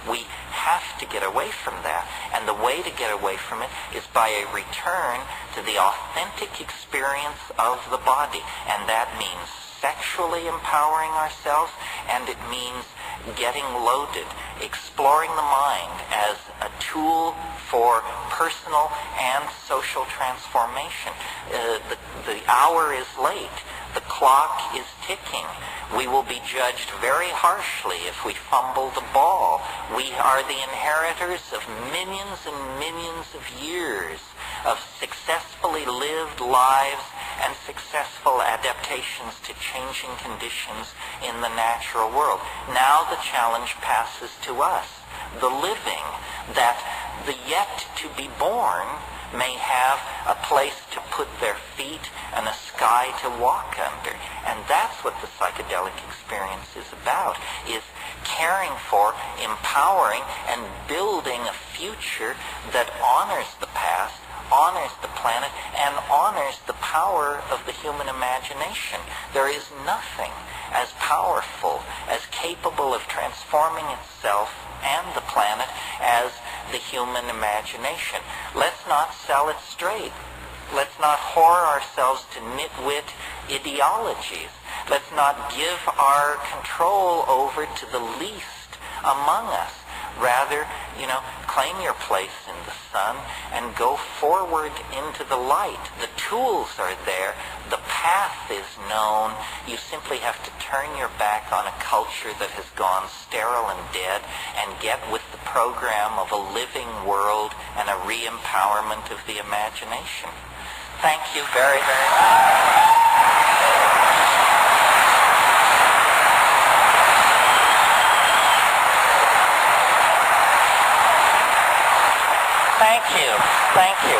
We have to get away from that. And the way to get away from it is by a return to the authentic experience of the body. And that means sexually empowering ourselves, and it means getting loaded, exploring the mind as a tool for personal and social transformation. The hour is late. The clock is ticking. We will be judged very harshly if we fumble the ball. We are the inheritors of millions and millions of years of successfully lived lives and successful adaptations to changing conditions in the natural world. Now the challenge passes to us, the living, that the yet to be born may have a place to put their feet and a sky to walk under. And that's what the psychedelic experience is about, is caring for, empowering, and building a future that honors the past, honors the planet, and honors the power of the human imagination. There is nothing as powerful, as capable of transforming itself and the planet as the human imagination. Let's not sell it straight. Let's not whore ourselves to nitwit ideologies. Let's not give our control over to the least among us. Rather, claim your place in the sun and go forward into the light. The tools are there. The path is known. You simply have to turn your back on a culture that has gone sterile and dead and get with the program of a living world and a re-empowerment of the imagination. Thank you very, very much. Thank you. Thank you.